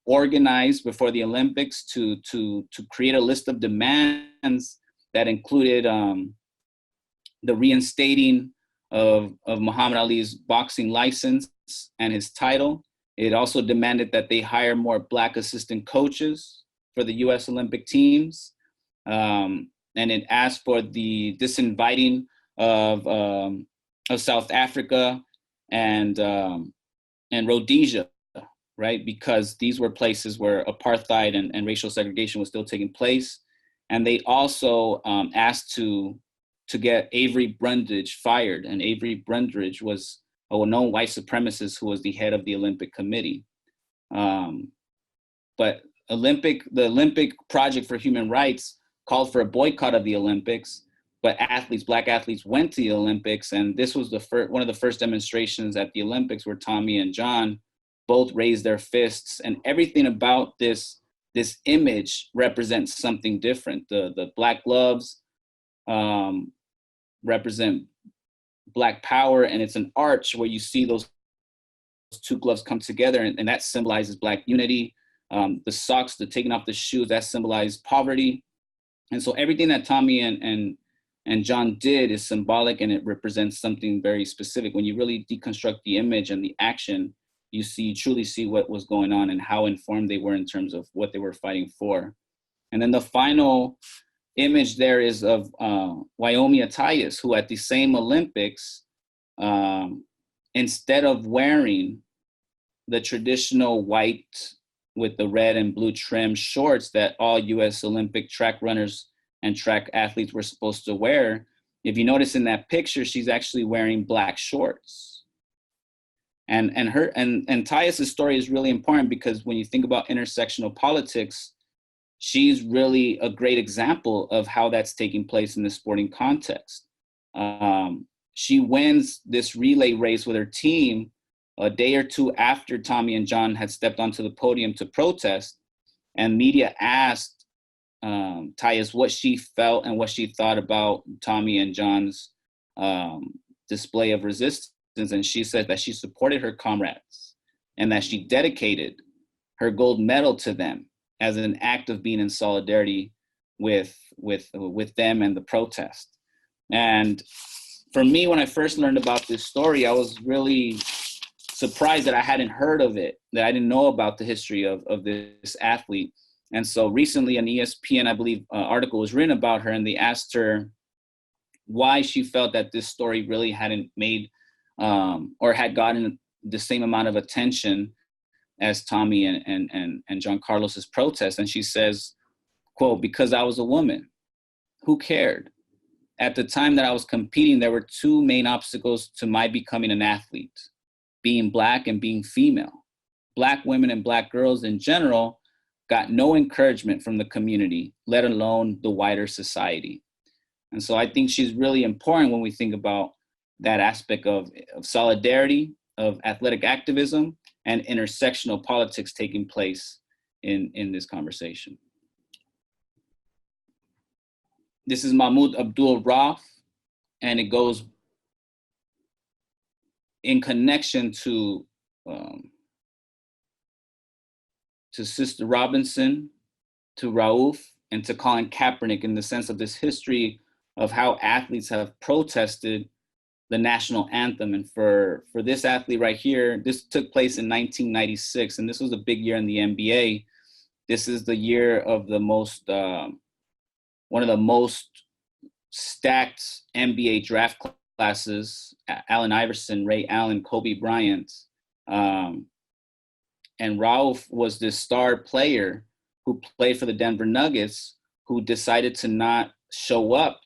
organized before the Olympics to create a list of demands that included the reinstating of Muhammad Ali's boxing license and his title. It also demanded that they hire more Black assistant coaches for the U.S. Olympic teams. And it asked for the disinviting of South Africa and Rhodesia, right? Because these were places where apartheid and racial segregation was still taking place. And they also asked to get Avery Brundage fired. And Avery Brundage was a known white supremacist who was the head of the Olympic Committee. But the Olympic Project for Human Rights called for a boycott of the Olympics, but Black athletes went to the Olympics. And this was one of the first demonstrations at the Olympics where Tommie and John both raised their fists, and everything about this image represents something different. The Black gloves represent Black power, and it's an arch where you see those two gloves come together, and that symbolizes Black unity. The socks, the taking off the shoes, that symbolize poverty. And so everything that Tommie and John did is symbolic, and it represents something very specific. When you really deconstruct the image and the action, you truly see what was going on and how informed they were in terms of what they were fighting for. And then the final image there is of Wyoming Attias, who at the same Olympics, instead of wearing the traditional white with the red and blue trim shorts that all US Olympic track runners and track athletes were supposed to wear, if you notice in that picture, she's actually wearing Black shorts. And Attias' story is really important because when you think about intersectional politics, she's really a great example of how that's taking place in the sporting context. She wins this relay race with her team a day or two after Tommie and John had stepped onto the podium to protest, and media asked Attias what she felt and what she thought about Tommie and John's display of resistance. And she said that she supported her comrades and that she dedicated her gold medal to them as an act of being in solidarity with them and the protest. And for me, when I first learned about this story, I was really surprised that I hadn't heard of it, that I didn't know about the history of this athlete. And so recently an ESPN, I believe, article was written about her, and they asked her why she felt that this story really hadn't made or had gotten the same amount of attention as Tommie and John Carlos's protest. And she says, quote, "Because I was a woman. Who cared? At the time that I was competing, there were two main obstacles to my becoming an athlete, being Black and being female. Black women and Black girls in general got no encouragement from the community, let alone the wider society." And so I think she's really important when we think about that aspect of solidarity, of athletic activism, and intersectional politics taking place in this conversation. This is Mahmoud Abdul Rauf, and it goes in connection to Sister Robinson, to Rauf, and to Colin Kaepernick, in the sense of this history of how athletes have protested the national anthem. And for this athlete right here, this took place in 1996, and this was a big year in the NBA. This is the year of the most, one of the most stacked NBA draft classes: Allen Iverson, Ray Allen, Kobe Bryant. And Rauf was this star player who played for the Denver Nuggets, who decided to not show up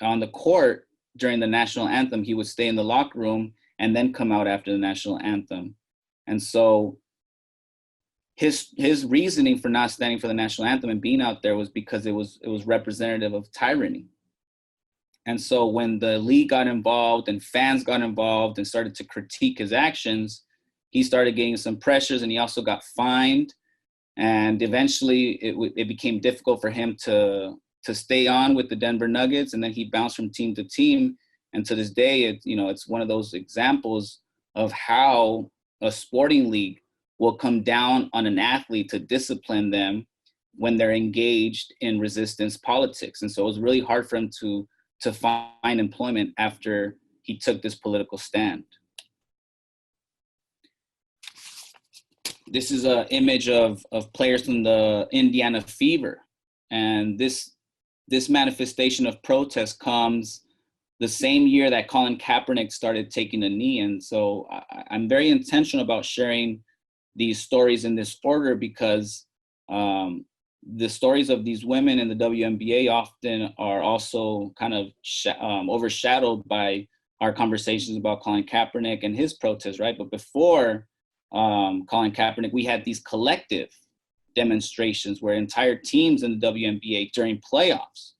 on the court during the national anthem. He would stay in the locker room and then come out after the national anthem. And so his reasoning for not standing for the national anthem and being out there was because it was representative of tyranny. And so when the league got involved and fans got involved and started to critique his actions, he started getting some pressures, and he also got fined. And eventually it became difficult for him to stay on with the Denver Nuggets, and then he bounced from team to team. And to this day, it's one of those examples of how a sporting league will come down on an athlete to discipline them when they're engaged in resistance politics. And so it was really hard for him to find employment after he took this political stand. This is an image of players from the Indiana Fever. And this manifestation of protest comes the same year that Colin Kaepernick started taking a knee. And so I'm very intentional about sharing these stories in this order, because the stories of these women in the WNBA often are also kind of overshadowed by our conversations about Colin Kaepernick and his protests, right? But before Colin Kaepernick, we had these collective demonstrations where entire teams in the WNBA during playoffs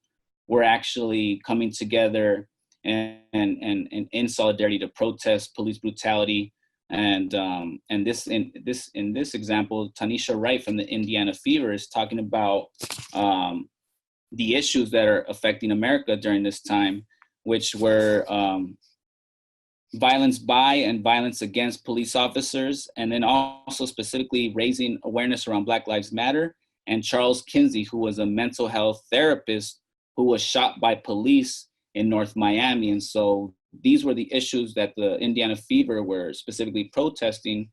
were actually coming together and in solidarity to protest police brutality. And in this example, Tanisha Wright from the Indiana Fever is talking about the issues that are affecting America during this time, which were violence by and violence against police officers, and then also specifically raising awareness around Black Lives Matter, and Charles Kinsey, who was a mental health therapist who was shot by police in North Miami. And so these were the issues that the Indiana Fever were specifically protesting.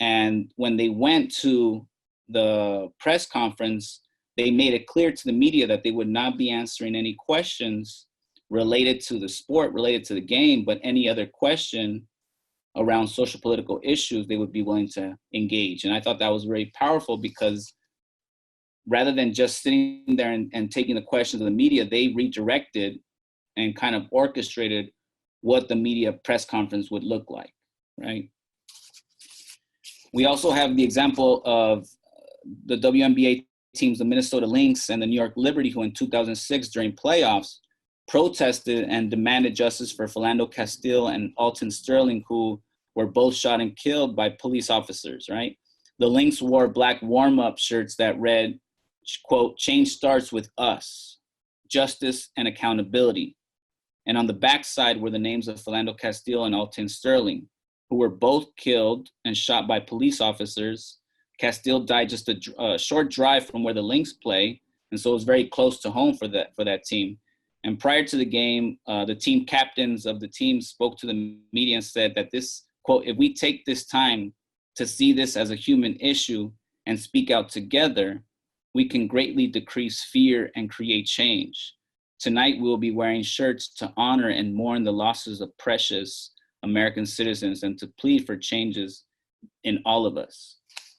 And when they went to the press conference, they made it clear to the media that they would not be answering any questions related to the sport, related to the game, but any other question around social political issues, they would be willing to engage. And I thought that was very powerful, because rather than just sitting there and taking the questions of the media, they redirected and kind of orchestrated what the media press conference would look like, right? We also have the example of the WNBA teams, the Minnesota Lynx and the New York Liberty, who in 2006 during playoffs protested and demanded justice for Philando Castile and Alton Sterling, who were both shot and killed by police officers, right? The Lynx wore black warm-up shirts that read, quote, "Change starts with us, justice and accountability." And on the backside were the names of Philando Castile and Alton Sterling, who were both killed and shot by police officers. Castile died just a short drive from where the Lynx play, and so it was very close to home for that team. And prior to the game, the team captains of the team spoke to the media and said that this, quote, "If we take this time to see this as a human issue and speak out together, we can greatly decrease fear and create change. Tonight, we'll be wearing shirts to honor and mourn the losses of precious American citizens and to plead for changes in all of us.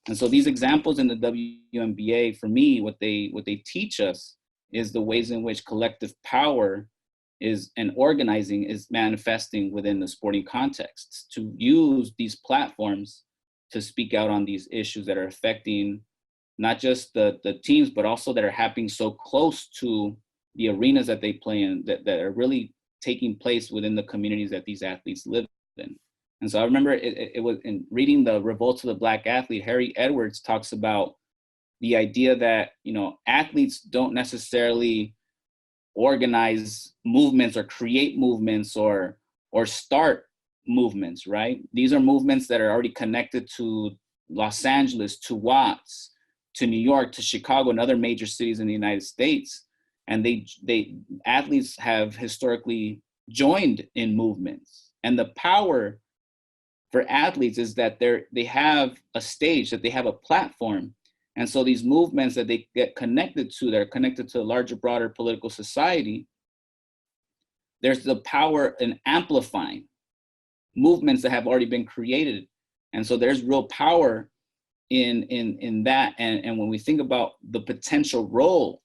And so these examples in the WNBA, for me, what they teach us is the ways in which collective power is and organizing is manifesting within the sporting context, to use these platforms to speak out on these issues that are affecting not just the teams, but also that are happening so close to the arenas that they play in, that are really taking place within the communities that these athletes live in. And so I remember it was in reading The Revolt of the Black Athlete, Harry Edwards talks about the idea that, you know, athletes don't necessarily organize movements or create movements or start movements, right? These are movements that are already connected to Los Angeles, to Watts, to New York, to Chicago, and other major cities in the United States. And they athletes have historically joined in movements. And the power for athletes is that they have a stage, that they have a platform. And so these movements that they get connected to, they're connected to a larger, broader political society. There's the power in amplifying movements that have already been created. And so there's real power in that. And when we think about the potential role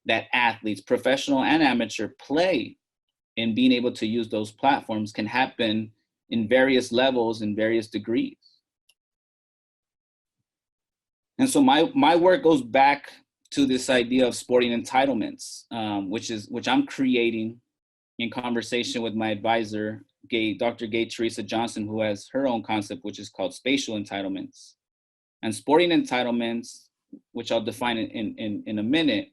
that athletes, professional and amateur, play in being able to use those platforms, can happen in various levels and various degrees. And so my work goes back to this idea of sporting entitlements, which I'm creating in conversation with my advisor, Dr. Gay Teresa Johnson, who has her own concept, which is called spatial entitlements. And sporting entitlements, which I'll define in a minute,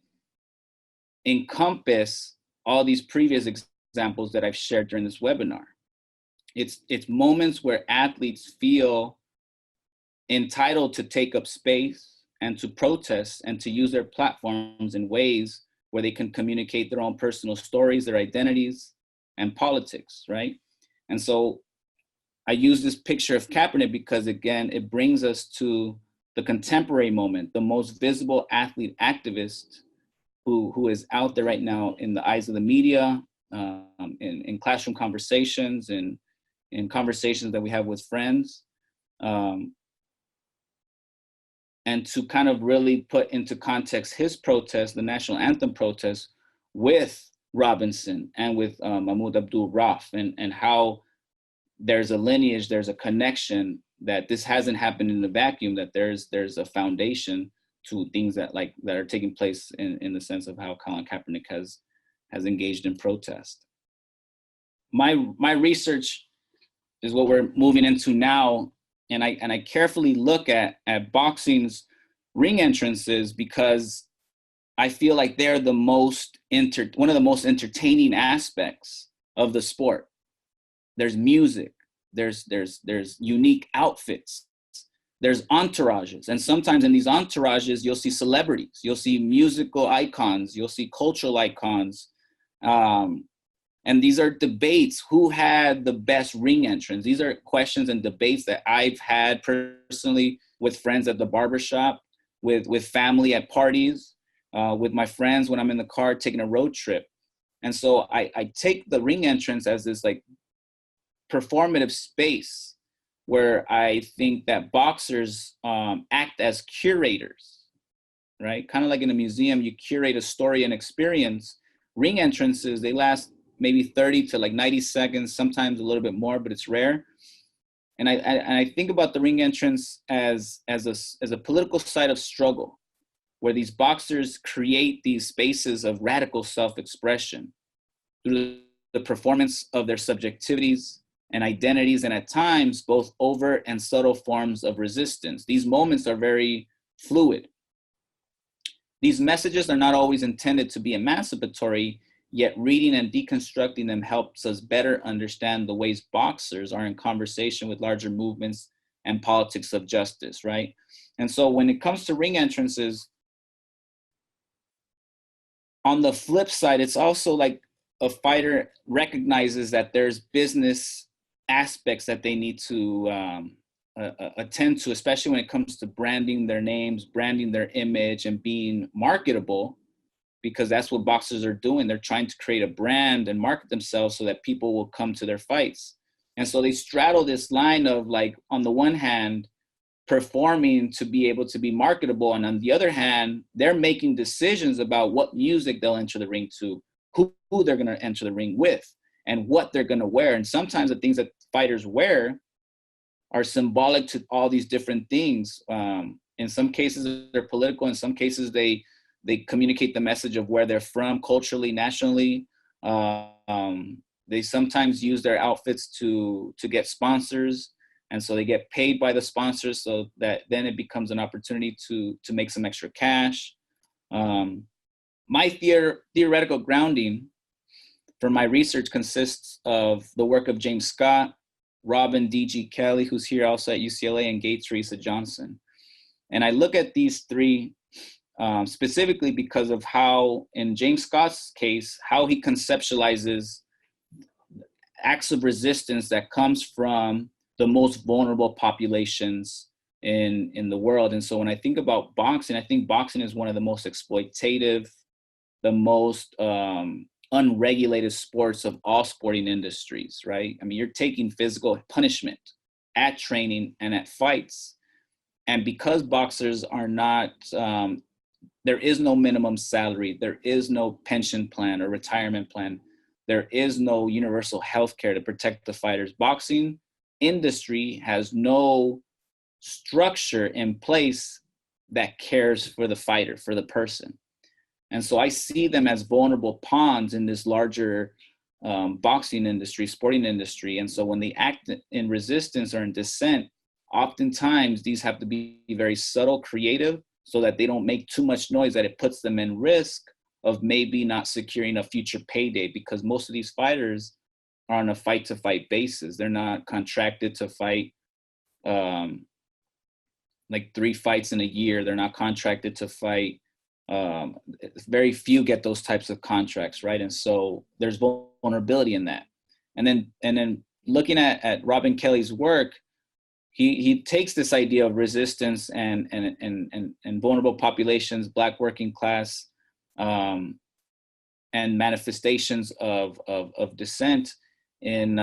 encompass all these previous examples that I've shared during this webinar. It's moments where athletes feel entitled to take up space and to protest and to use their platforms in ways where they can communicate their own personal stories, their identities, and politics, right? And so I use this picture of Kaepernick because, again, it brings us to the contemporary moment, the most visible athlete activist who is out there right now in the eyes of the media, in classroom conversations, and in conversations that we have with friends. And to kind of really put into context his protest, the national anthem protest, with Robinson and with Mahmoud Abdul-Rauf, and how there's a lineage, there's a connection, that this hasn't happened in a vacuum, that there's a foundation to things that are taking place in the sense of how Colin Kaepernick has engaged in protest. My research is what we're moving into now. And I carefully look at boxing's ring entrances because I feel like they're one of the most entertaining aspects of the sport. There's music, there's unique outfits, there's entourages. And sometimes in these entourages, you'll see celebrities, you'll see musical icons, you'll see cultural icons. And these are debates. Who had the best ring entrance? These are questions and debates that I've had personally with friends at the barbershop, with family at parties, with my friends when I'm in the car taking a road trip. And so I take the ring entrance as this like performative space where I think that boxers act as curators, right? Kind of like in a museum, you curate a story and experience. Ring entrances, they last maybe 30 to like 90 seconds, sometimes a little bit more, but it's rare. And I think about the ring entrance as a political site of struggle, where these boxers create these spaces of radical self-expression through the performance of their subjectivities and identities, and at times both overt and subtle forms of resistance. These moments are very fluid. These messages are not always intended to be emancipatory, yet reading and deconstructing them helps us better understand the ways boxers are in conversation with larger movements and politics of justice, right? And so when it comes to ring entrances, on the flip side, it's also like a fighter recognizes that there's business aspects that they need to attend to, especially when it comes to branding their names, branding their image, and being marketable, because that's what boxers are doing. They're trying to create a brand and market themselves so that people will come to their fights. And so they straddle this line of, like, on the one hand, performing to be able to be marketable, and on the other hand, they're making decisions about what music they'll enter the ring to, who they're going to enter the ring with, and what they're going to wear. And sometimes the things that fighters wear are symbolic to all these different things. In some cases, they're political. In some cases, they communicate the message of where they're from culturally, nationally. They sometimes use their outfits to get sponsors. And so they get paid by the sponsors, so that then it becomes an opportunity to make some extra cash. My theoretical grounding for my research consists of the work of James Scott, Robin D.G. Kelly, who's here also at UCLA, and Gay Teresa Johnson. And I look at these three specifically because of how, in James Scott's case, how he conceptualizes acts of resistance that comes from the most vulnerable populations in the world. And so when I think about boxing, I think boxing is one of the most exploitative, the most unregulated sports of all sporting industries, right? I mean, you're taking physical punishment at training and at fights. And because boxers are not, there is no minimum salary, there is no pension plan or retirement plan, there is no universal health care to protect the fighters. Boxing industry has no structure in place that cares for the fighter, for the person. And so I see them as vulnerable pawns in this larger boxing industry, sporting industry. And so when they act in resistance or in dissent, oftentimes these have to be very subtle, creative, so that they don't make too much noise, that it puts them in risk of maybe not securing a future payday, because most of these fighters are on a fight-to-fight basis. They're not contracted to fight like 3 fights in a year. They're not contracted to fight. Very few get those types of contracts, right? And so there's vulnerability in that. And then looking at Robin Kelly's work, he takes this idea of resistance and vulnerable populations, Black working class, and manifestations of dissent in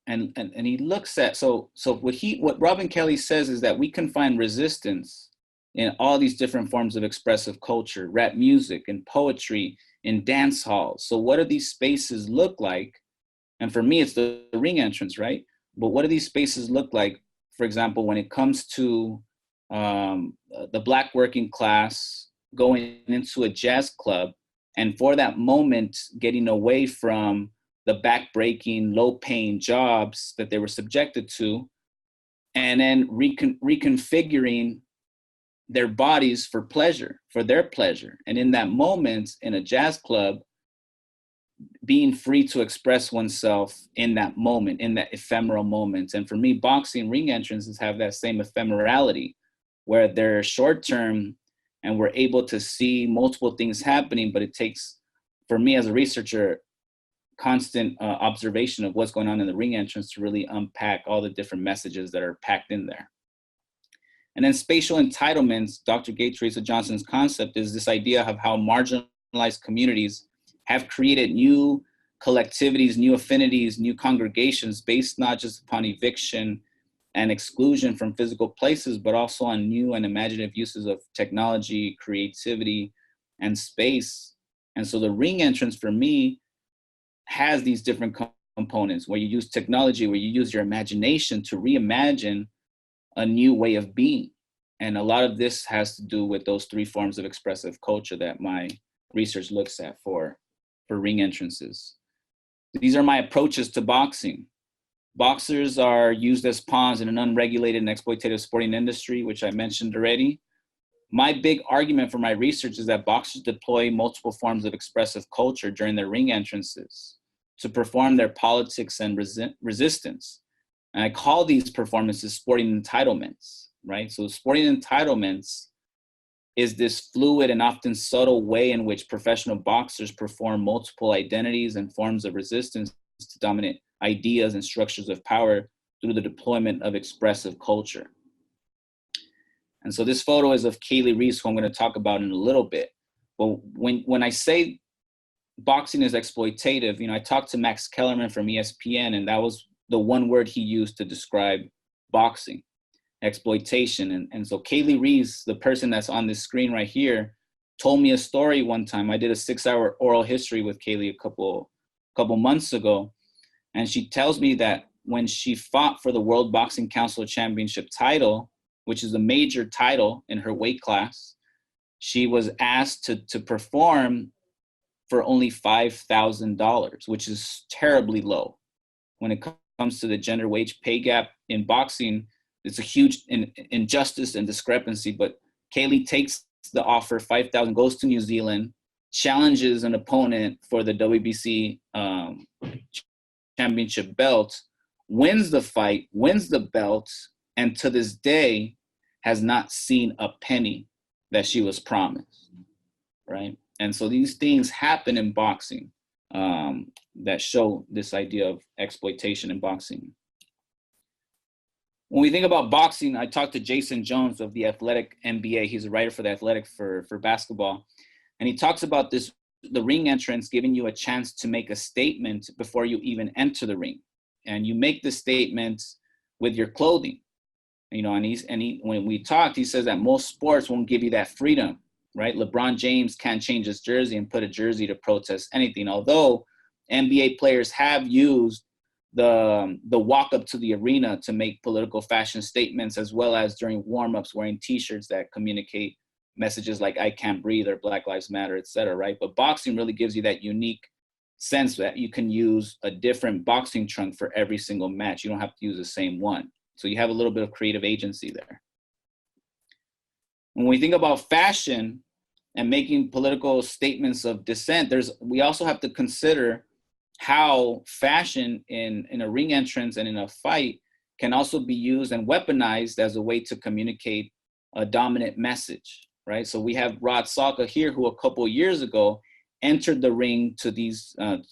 and he looks at, so what Robin Kelly says is that we can find resistance in all these different forms of expressive culture, rap music and poetry, in dance halls. So what do these spaces look like? And for me, it's the ring entrance, right? But what do these spaces look like, for example, when it comes to the Black working class going into a jazz club, and for that moment, getting away from the back-breaking, low-paying jobs that they were subjected to, and then reconfiguring their bodies for pleasure, for their pleasure. And in that moment, in a jazz club, being free to express oneself in that moment, in that ephemeral moment. And for me, boxing ring entrances have that same ephemerality, where they're short-term and we're able to see multiple things happening, but it takes, for me as a researcher, constant observation of what's going on in the ring entrance to really unpack all the different messages that are packed in there. And then spatial entitlements, Dr. Gay Teresa Johnson's concept is this idea of how marginalized communities have created new collectivities, new affinities, new congregations based not just upon eviction and exclusion from physical places, but also on new and imaginative uses of technology, creativity, and space. And so the ring entrance for me has these different components where you use technology, where you use your imagination to reimagine a new way of being. And a lot of this has to do with those 3 forms of expressive culture that my research looks at for ring entrances. These are my approaches to boxing. Boxers are used as pawns in an unregulated and exploitative sporting industry, which I mentioned already. My big argument for my research is that boxers deploy multiple forms of expressive culture during their ring entrances to perform their politics and resistance. And I call these performances sporting entitlements, right? So sporting entitlements is this fluid and often subtle way in which professional boxers perform multiple identities and forms of resistance to dominant ideas and structures of power through the deployment of expressive culture. And so this photo is of Kaylee Reese, who I'm going to talk about in a little bit. But when I say boxing is exploitative, you know, I talked to Max Kellerman from ESPN, and that was the one word he used to describe boxing: exploitation. And so Kaylee Reese, the person that's on this screen right here, told me a story one time. I did a 6-hour oral history with Kaylee a couple months ago. And she tells me that when she fought for the World Boxing Council Championship title, which is a major title in her weight class, she was asked to perform for only $5,000, which is terribly low. When it comes to the gender wage pay gap in boxing, it's a huge injustice and discrepancy. But Kaylee takes the offer, $5,000, goes to New Zealand, challenges an opponent for the WBC championship belt, wins the fight, wins the belt, and to this day has not seen a penny that she was promised, right? And so these things happen in boxing that show this idea of exploitation in boxing. When we think about boxing, I talked to Jason Jones of the Athletic NBA. He's a writer for the Athletic for basketball. And he talks about this, the ring entrance giving you a chance to make a statement before you even enter the ring. And you make the statement with your clothing. You know, and when we talked, he says that most sports won't give you that freedom, right? LeBron James can't change his jersey and put a jersey to protest anything. Although NBA players have used the walk up to the arena to make political fashion statements, as well as during warm-ups wearing t-shirts that communicate messages like "I can't breathe" or "Black Lives Matter," et cetera, right? But boxing really gives you that unique sense that you can use a different boxing trunk for every single match. You don't have to use the same one. So you have a little bit of creative agency there. When we think about fashion and making political statements of dissent, we also have to consider how fashion in a ring entrance and in a fight can also be used and weaponized as a way to communicate a dominant message, right? So we have Rod Salka here, who a couple of years ago entered the ring to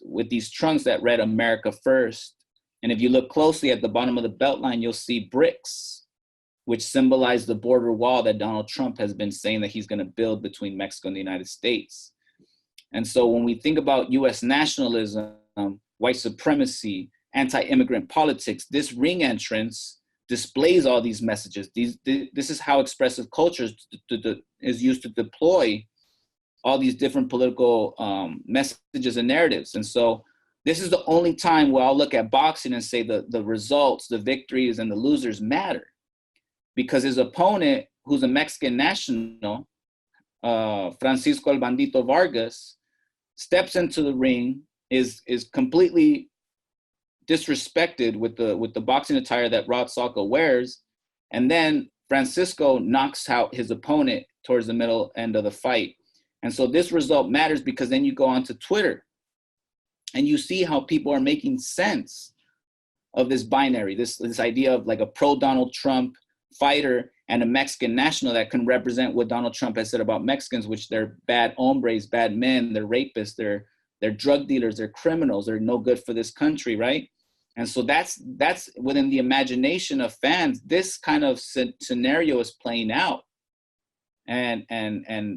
with these trunks that read "America First." And if you look closely at the bottom of the belt line, you'll see bricks, which symbolize the border wall that Donald Trump has been saying that he's going to build between Mexico and the United States. And so when we think about US nationalism, white supremacy, anti-immigrant politics, this ring entrance displays all these messages. This is how expressive culture is used to deploy all these different political messages and narratives. And so this is the only time where I'll look at boxing and say the results, the victories, and the losers matter. Because his opponent, who's a Mexican national, Francisco El Bandito Vargas, steps into the ring, is completely disrespected with the boxing attire that Rod Salka wears, and then Francisco knocks out his opponent towards the middle end of the fight. And so this result matters because then you go onto Twitter and you see how people are making sense of this binary, this idea of like a pro-Donald Trump fighter and a Mexican national that can represent what Donald Trump has said about Mexicans, which they're bad hombres, bad men, they're rapists, they're drug dealers, they're criminals, they're no good for this country, right? And so that's within the imagination of fans, this kind of scenario is playing out. And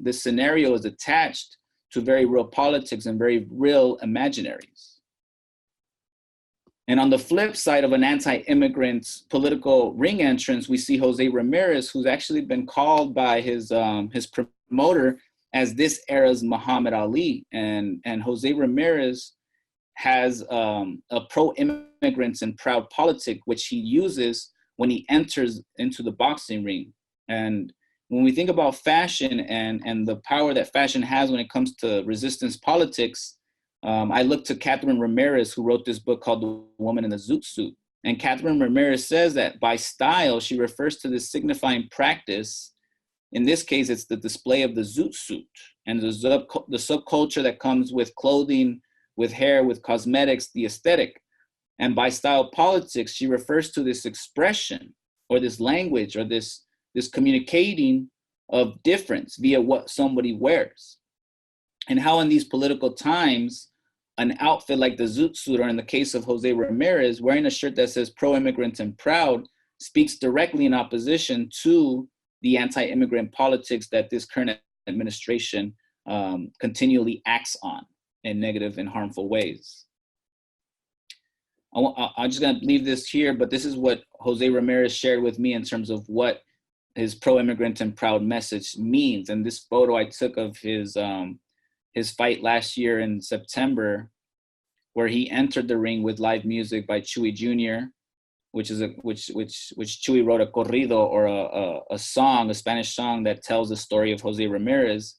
this scenario is attached to very real politics and very real imaginaries. And on the flip side of an anti-immigrant political ring entrance, we see Jose Ramirez, who's actually been called by his promoter as this era's Muhammad Ali. And Jose Ramirez has a pro-immigrants and proud politic, which he uses when he enters into the boxing ring. And when we think about fashion and the power that fashion has when it comes to resistance politics, I look to Catherine Ramirez, who wrote this book called The Woman in the Zoot Suit. And Catherine Ramirez says that by style, she refers to this signifying practice. In this case, it's the display of the zoot suit and the subculture that comes with clothing, with hair, with cosmetics, the aesthetic. And by style politics, she refers to this expression or this language or this communicating of difference via what somebody wears. And how in these political times, an outfit like the zoot suit, or in the case of Jose Ramirez, wearing a shirt that says pro-immigrant and proud, speaks directly in opposition to the anti-immigrant politics that this current administration continually acts on in negative and harmful ways. I'm just gonna leave this here, but this is what Jose Ramirez shared with me in terms of what his pro-immigrant and proud message means. And this photo I took of his fight last year in September, where he entered the ring with live music by Chuy Jr., which Chuy wrote a corrido, or a song, a Spanish song that tells the story of Jose Ramirez.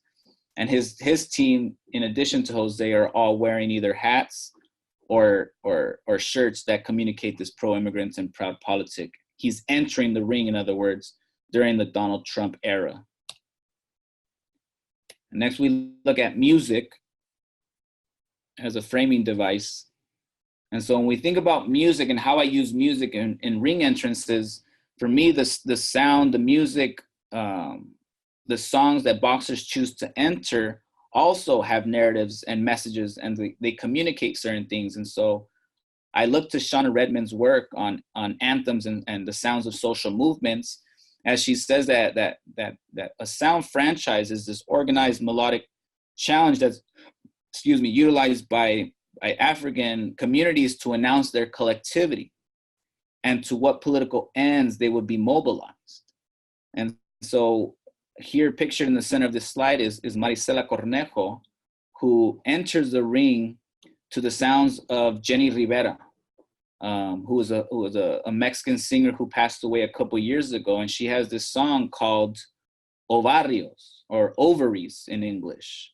And his team, in addition to Jose, are all wearing either hats or shirts that communicate this pro-immigrant and proud politic. He's entering the ring, in other words, during the Donald Trump era. Next, we look at music as a framing device. And so when we think about music and how I use music in ring entrances, for me, the sound, the music, the songs that boxers choose to enter also have narratives and messages, and they communicate certain things. And so I look to Shauna Redmond's work on anthems and the sounds of social movements, as she says that a sound franchise is this organized melodic challenge that's, utilized by African communities to announce their collectivity and to what political ends they would be mobilized. And so here, pictured in the center of this slide, is Marisela Cornejo, who enters the ring to the sounds of Jenny Rivera, who was a Mexican singer who passed away a couple years ago. And she has this song called Ovarios, or ovaries in English.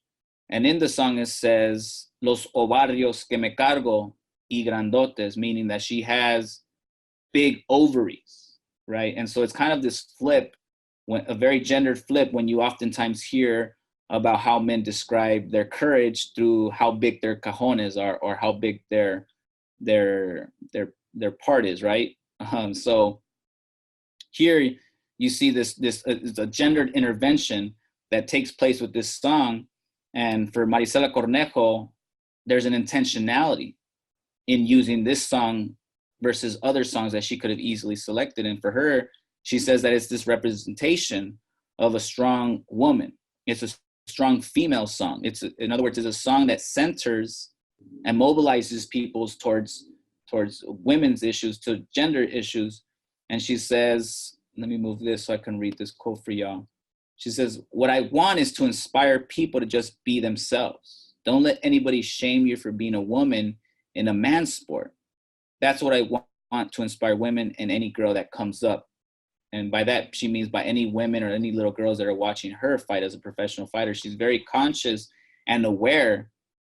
And in the song it says, los ovarios que me cargo y grandotes, meaning that she has big ovaries, right? And so it's kind of this flip, a very gendered flip, when you oftentimes hear about how men describe their courage through how big their cajones are, or how big their part is, right? So here you see this is a gendered intervention that takes place with this song. And for Marisela Cornejo, there's an intentionality in using this song versus other songs that she could have easily selected. And for her, she says that it's this representation of a strong woman. It's a strong female song. In other words, it's a song that centers and mobilizes people towards women's issues, to gender issues. And she says, let me move this so I can read this quote for y'all. She says, what I want is to inspire people to just be themselves. Don't let anybody shame you for being a woman in a man's sport. That's what I want to inspire women and any girl that comes up. And by that, she means by any women or any little girls that are watching her fight as a professional fighter. She's very conscious and aware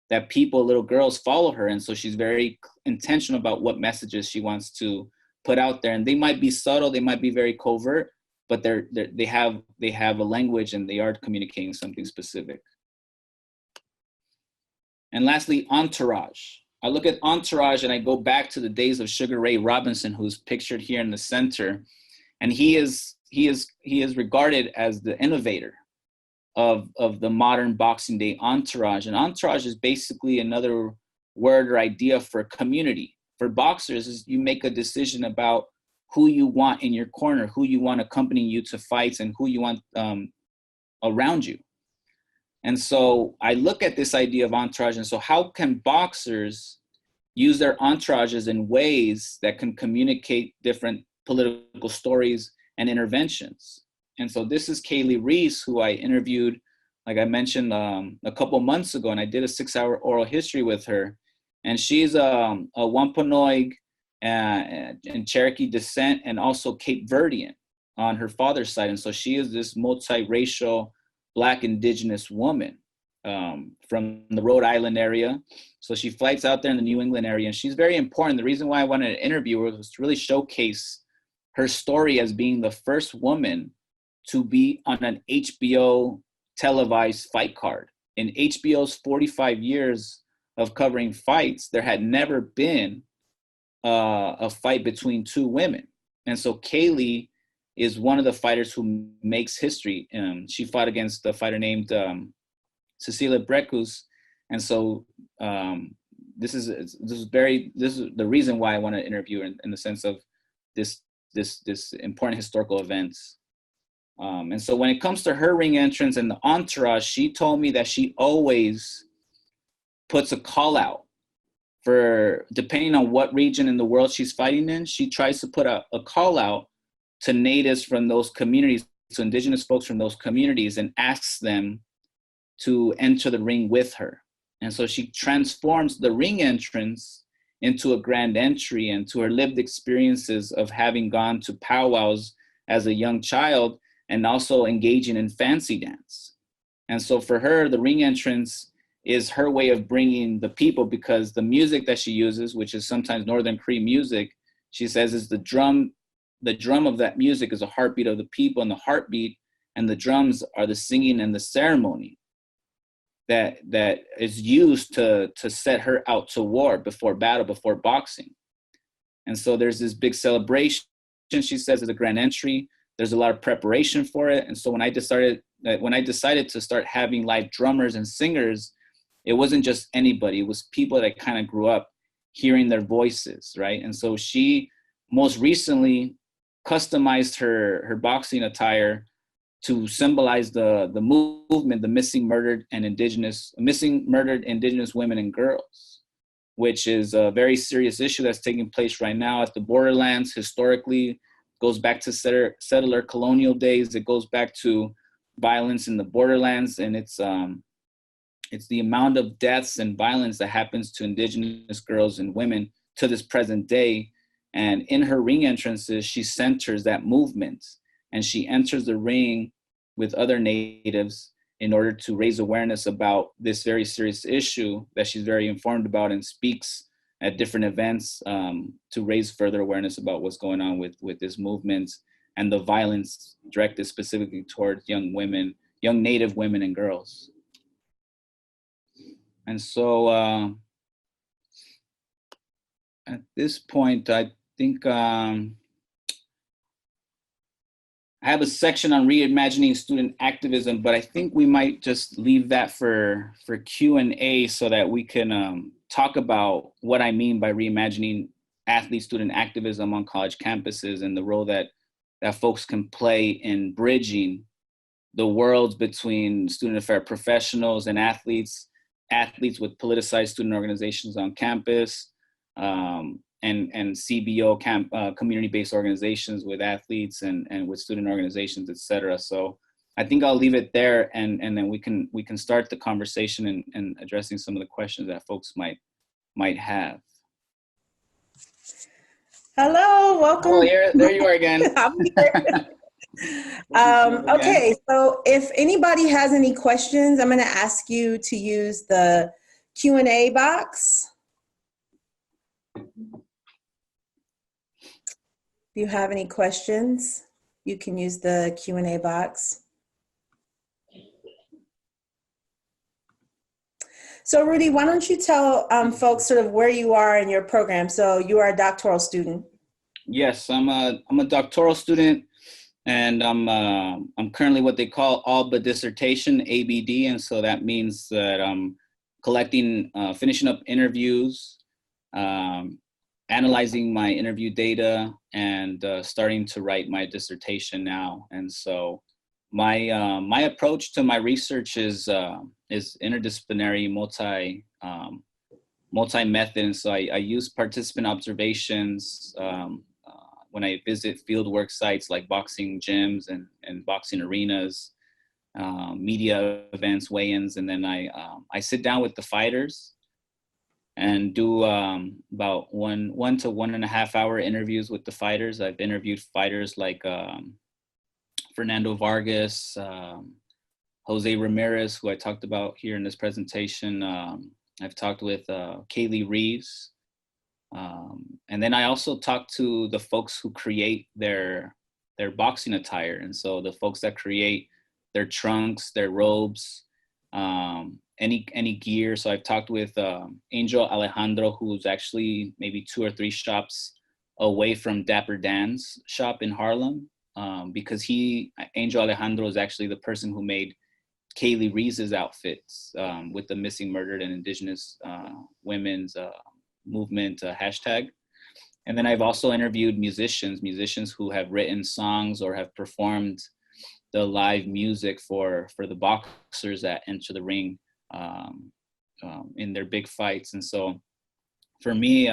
that little girls follow her. And so she's very intentional about what messages she wants to put out there. And they might be subtle, they might be very covert, but they have a language, and they are communicating something specific. And lastly, entourage. I look at entourage and I go back to the days of Sugar Ray Robinson, who's pictured here in the center. And he is regarded as the innovator of the modern Boxing Day entourage. And entourage is basically another word or idea for community. For boxers, is you make a decision about who you want in your corner, who you want accompanying you to fights, and who you want around you. And so I look at this idea of entourage, and so how can boxers use their entourages in ways that can communicate different political stories and interventions? And so this is Kaylee Reese, who I interviewed, like I mentioned, a couple months ago, and I did a 6-hour oral history with her. And she's a Wampanoag and Cherokee descent, and also Cape Verdean on her father's side. And so she is this multiracial Black indigenous woman from the Rhode Island area. So she fights out there in the New England area, and she's very important. The reason why I wanted to interview her was to really showcase her story as being the first woman to be on an HBO televised fight card. In HBO's 45 years of covering fights, there had never been a fight between two women. And so Kaylee is one of the fighters who makes history. She fought against a fighter named Cecilia Breckus. And so this is the reason why I want to interview her in the sense of this important historical events. And so when it comes to her ring entrance and the entourage, she told me that she always puts a call out for, depending on what region in the world she's fighting in, she tries to put a call out to natives from those communities, to indigenous folks from those communities, and asks them to enter the ring with her. And so she transforms the ring entrance into a grand entry, and to her lived experiences of having gone to powwows as a young child and also engaging in fancy dance. And so for her, the ring entrance is her way of bringing the people, because the music that she uses, which is sometimes Northern Cree music, she says is the drum of that music is a heartbeat of the people, and the heartbeat and the drums are the singing and the ceremony that is used to set her out to war, before battle, before boxing. And so there's this big celebration, she says, is a grand entry. There's a lot of preparation for it. And so when I decided to start having live drummers and singers, it wasn't just anybody, it was people that kind of grew up hearing their voices, right? And so she most recently customized her boxing attire to symbolize the movement, the missing murdered indigenous women and girls, which is a very serious issue that's taking place right now at the borderlands. Historically, goes back to settler colonial days. It goes back to violence in the borderlands, and it's the amount of deaths and violence that happens to indigenous girls and women to this present day. And in her ring entrances, she centers that movement, and she enters the ring with other natives in order to raise awareness about this very serious issue that she's very informed about, and speaks at different events to raise further awareness about what's going on with this movement and the violence directed specifically towards young Native women and girls. And so at this point, I think I have a section on reimagining student activism, but I think we might just leave that for Q&A so that we can talk about what I mean by reimagining athlete-student activism on college campuses, and the role that folks can play in bridging the worlds between student affair professionals and athletes with politicized student organizations on campus, and CBO community-based organizations with athletes and with student organizations, et cetera. So I think I'll leave it there, and then we can start the conversation and addressing some of the questions that folks might have. Hello, welcome. Oh, there you are again. Okay, so if anybody has any questions, I'm going to ask you to use the Q&A box. If you have any questions, you can use the Q&A box. So Rudy, why don't you tell folks sort of where you are in your program? So you are a doctoral student. Yes, I'm a doctoral student, and I'm currently what they call all but dissertation, ABD, and so that means that I'm collecting, finishing up interviews, analyzing my interview data, and starting to write my dissertation now. And so my approach to my research is interdisciplinary, multi-method. And so I use participant observations when I visit fieldwork sites like boxing gyms and boxing arenas, media events, weigh-ins, and then I sit down with the fighters and do about 1 to 1.5 hour interviews with the fighters. I've interviewed fighters like Fernando Vargas, Jose Ramirez, who I talked about here in this presentation. I've talked with Kaylee Reeves. And then I also talked to the folks who create their boxing attire. And so the folks that create their trunks, their robes, any gear. So I've talked with Angel Alejandro, who's actually maybe 2 or 3 shops away from Dapper Dan's shop in Harlem, because Angel Alejandro is actually the person who made Kaylee Reese's outfits with the Missing, Murdered, and Indigenous Women's Movement hashtag. And then I've also interviewed musicians who have written songs or have performed the live music for the boxers that enter the ring in their big fights. And so for me,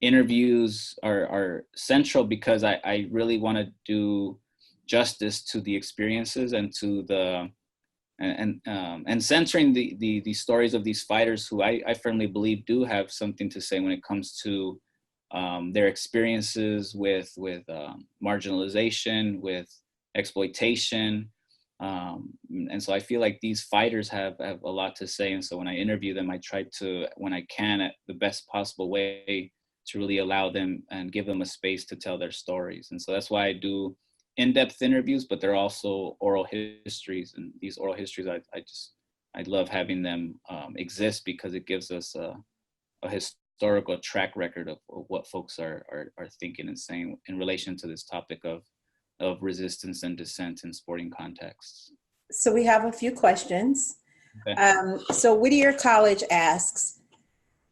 interviews are central because I really want to do justice to the experiences and to the and centering the stories of these fighters who I firmly believe do have something to say when it comes to their experiences with marginalization, with exploitation. And so I feel like these fighters have a lot to say. And so when I interview them, I try to, when I can, at the best possible way, to really allow them and give them a space to tell their stories. And so that's why I do in-depth interviews, but they're also oral histories. And these oral histories, I love having them exist because it gives us a historical track record of what folks are thinking and saying in relation to this topic of resistance and dissent in sporting contexts. So we have a few questions. Okay. So Whittier College asks,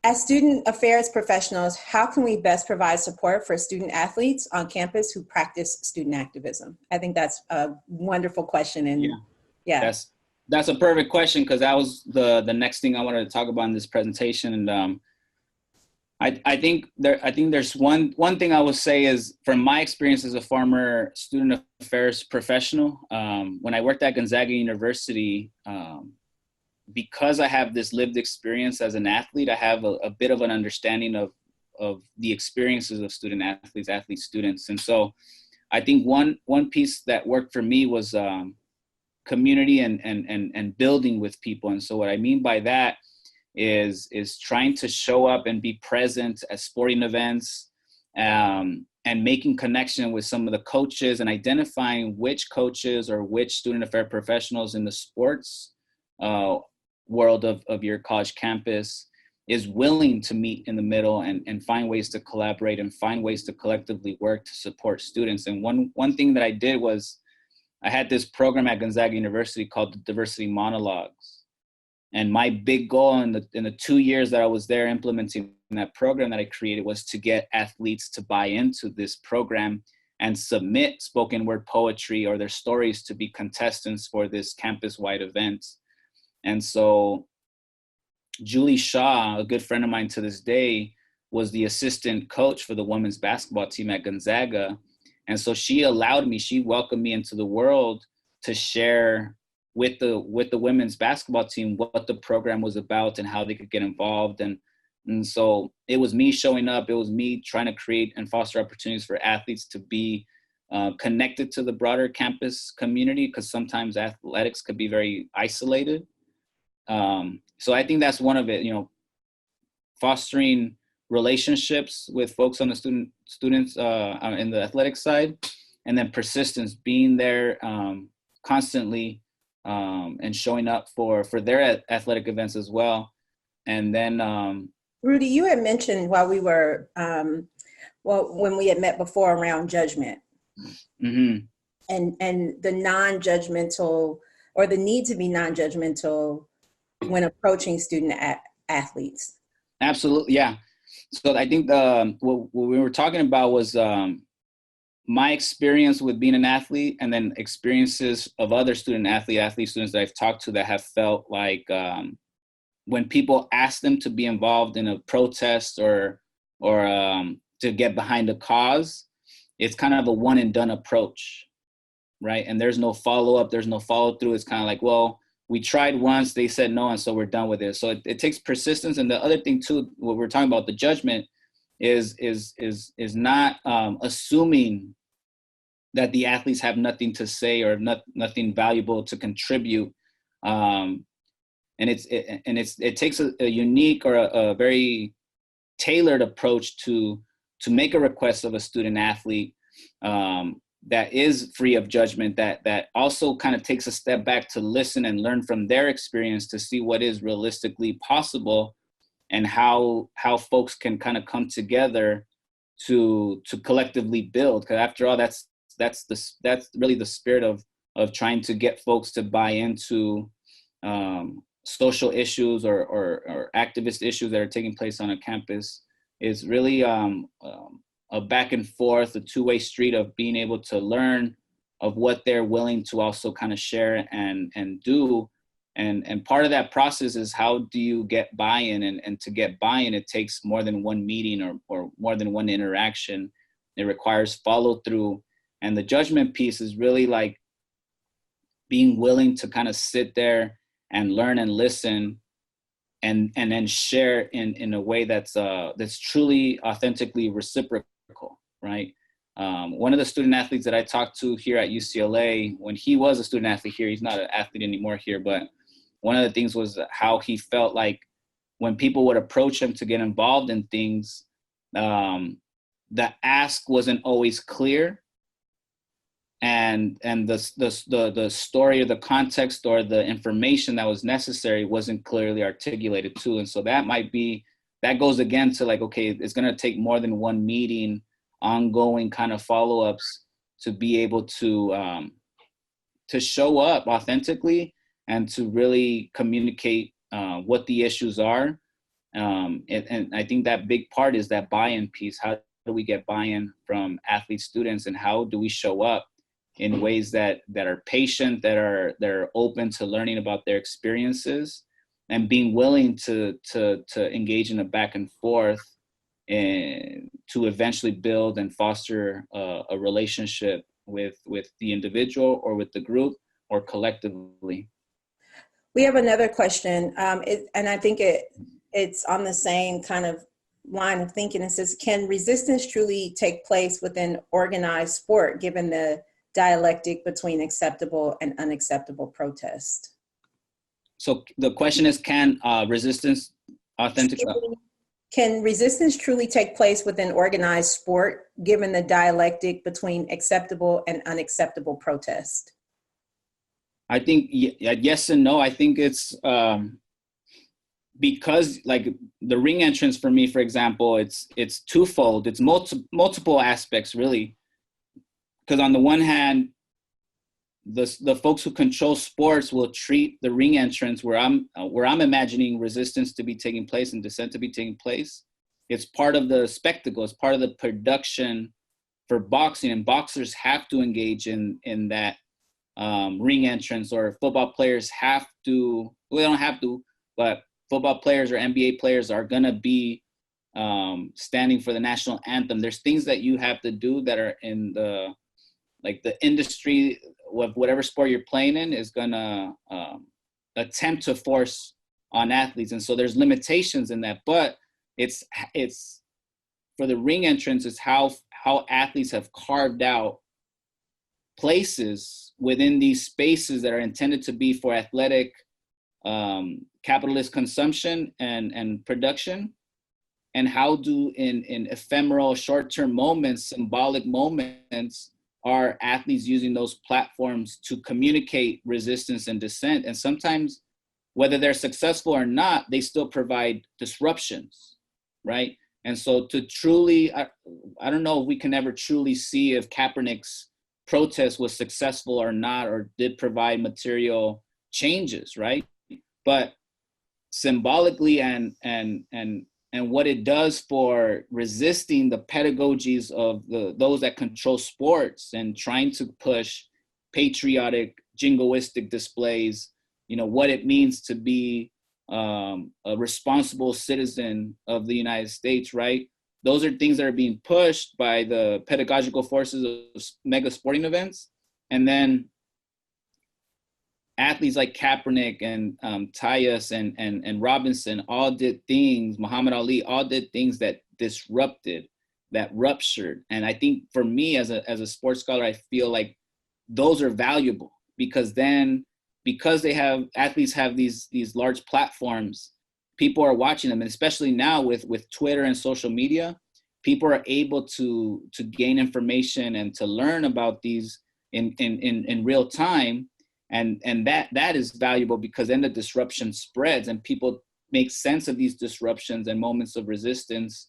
as student affairs professionals, how can we best provide support for student athletes on campus who practice student activism? I think that's a wonderful question. And yeah. That's a perfect question, because that was the next thing I wanted to talk about in this presentation. And I think there's one thing I would say is, from my experience as a former student affairs professional, when I worked at Gonzaga University, because I have this lived experience as an athlete, I have a bit of an understanding of the experiences of student athletes, students. And so I think one piece that worked for me was community and building with people. And so what I mean by that is trying to show up and be present at sporting events, and making connection with some of the coaches and identifying which coaches or which student affairs professionals in the sports world of your college campus is willing to meet in the middle and find ways to collaborate and find ways to collectively work to support students. And one thing that I did was, I had this program at Gonzaga University called the Diversity Monologues. And my big goal in the 2 years that I was there implementing that program that I created was to get athletes to buy into this program and submit spoken word poetry or their stories to be contestants for this campus-wide event. And so Julie Shaw, a good friend of mine to this day, was the assistant coach for the women's basketball team at Gonzaga. And so she welcomed me into the world to share with the women's basketball team what the program was about and how they could get involved. And so it was me showing up. It was me trying to create and foster opportunities for athletes to be connected to the broader campus community, because sometimes athletics could be very isolated. So I think that's one of it, fostering relationships with folks on the students in the athletic side, and then persistence, being there constantly and showing up for their athletic events as well. And then Rudy, you had mentioned while we were, when we had met before, around judgment. Mm-hmm. and the non-judgmental, or the need to be non-judgmental when approaching student athletes. Absolutely, yeah. So I think what we were talking about was my experience with being an athlete, and then experiences of other athlete students that I've talked to that have felt like when people ask them to be involved in a protest or to get behind a cause, it's kind of a one and done approach, right? And there's no follow-up, there's no follow-through. It's kind of like, well, we tried once, they said no, and so we're done with it. So it takes persistence. And the other thing too, what we're talking about, the judgment, is not assuming that the athletes have nothing to say or nothing valuable to contribute. And it takes a unique or a very tailored approach to make a request of a student athlete that is free of judgment, that also kind of takes a step back to listen and learn from their experience to see what is realistically possible, and how folks can kind of come together to collectively build. Because after all, that's really the spirit of of trying to get folks to buy into social issues or activist issues that are taking place on a campus is really a back and forth, a two-way street of being able to learn of what they're willing to also kind of share and do. And part of that process is how do you get buy-in? And to get buy-in, it takes more than one meeting or more than one interaction. It requires follow through. And the judgment piece is really like being willing to kind of sit there and learn and listen and then share in a way that's truly authentically reciprocal, right? One of the student athletes that I talked to here at UCLA, when he was a student athlete here, he's not an athlete anymore here, but one of the things was how he felt like when people would approach him to get involved in things, the ask wasn't always clear. And the story or the context or the information that was necessary wasn't clearly articulated too. And so that goes again to like, okay, it's gonna take more than one meeting, ongoing kind of follow-ups to be able to show up authentically and to really communicate what the issues are. And I think that big part is that buy-in piece. How do we get buy-in from athlete students, and how do we show up in ways that are patient, that are open to learning about their experiences and being willing to engage in a back and forth and to eventually build and foster a relationship with the individual or with the group or collectively. We have another question, and I think it's on the same kind of line of thinking. It says, can resistance truly take place within organized sport, given the dialectic between acceptable and unacceptable protest? So the question is, can resistance Can resistance truly take place within organized sport, given the dialectic between acceptable and unacceptable protest? I think yes and no. I think it's because like the ring entrance for me, for example, it's twofold. It's multiple aspects really. Because on the one hand, the folks who control sports will treat the ring entrance where I'm imagining resistance to be taking place and dissent to be taking place. It's part of the spectacle. It's part of the production for boxing, and boxers have to engage in that ring entrance, or football players have to. Well, they don't have to, but football players or NBA players are gonna be standing for the national anthem. There's things that you have to do that are in the industry of whatever sport you're playing in is gonna attempt to force on athletes. And so there's limitations in that, but it's for the ring entrance is how athletes have carved out places within these spaces that are intended to be for athletic capitalist consumption and production. And how do in ephemeral short-term moments, symbolic moments, are athletes using those platforms to communicate resistance and dissent? And sometimes, whether they're successful or not, they still provide disruptions, right? And so to truly, I don't know if we can ever truly see if Kaepernick's protest was successful or not, or did provide material changes, right? But symbolically and what it does for resisting the pedagogies of those that control sports and trying to push patriotic, jingoistic displays, what it means to be a responsible citizen of the United States, right? Those are things that are being pushed by the pedagogical forces of mega sporting events. And then athletes like Kaepernick and Tyus and Robinson all did things, Muhammad Ali all did things that disrupted, that ruptured. And I think for me as a sports scholar, I feel like those are valuable because athletes have these large platforms, people are watching them. And especially now with Twitter and social media, people are able to gain information and to learn about these in real time. And that is valuable because then the disruption spreads and people make sense of these disruptions and moments of resistance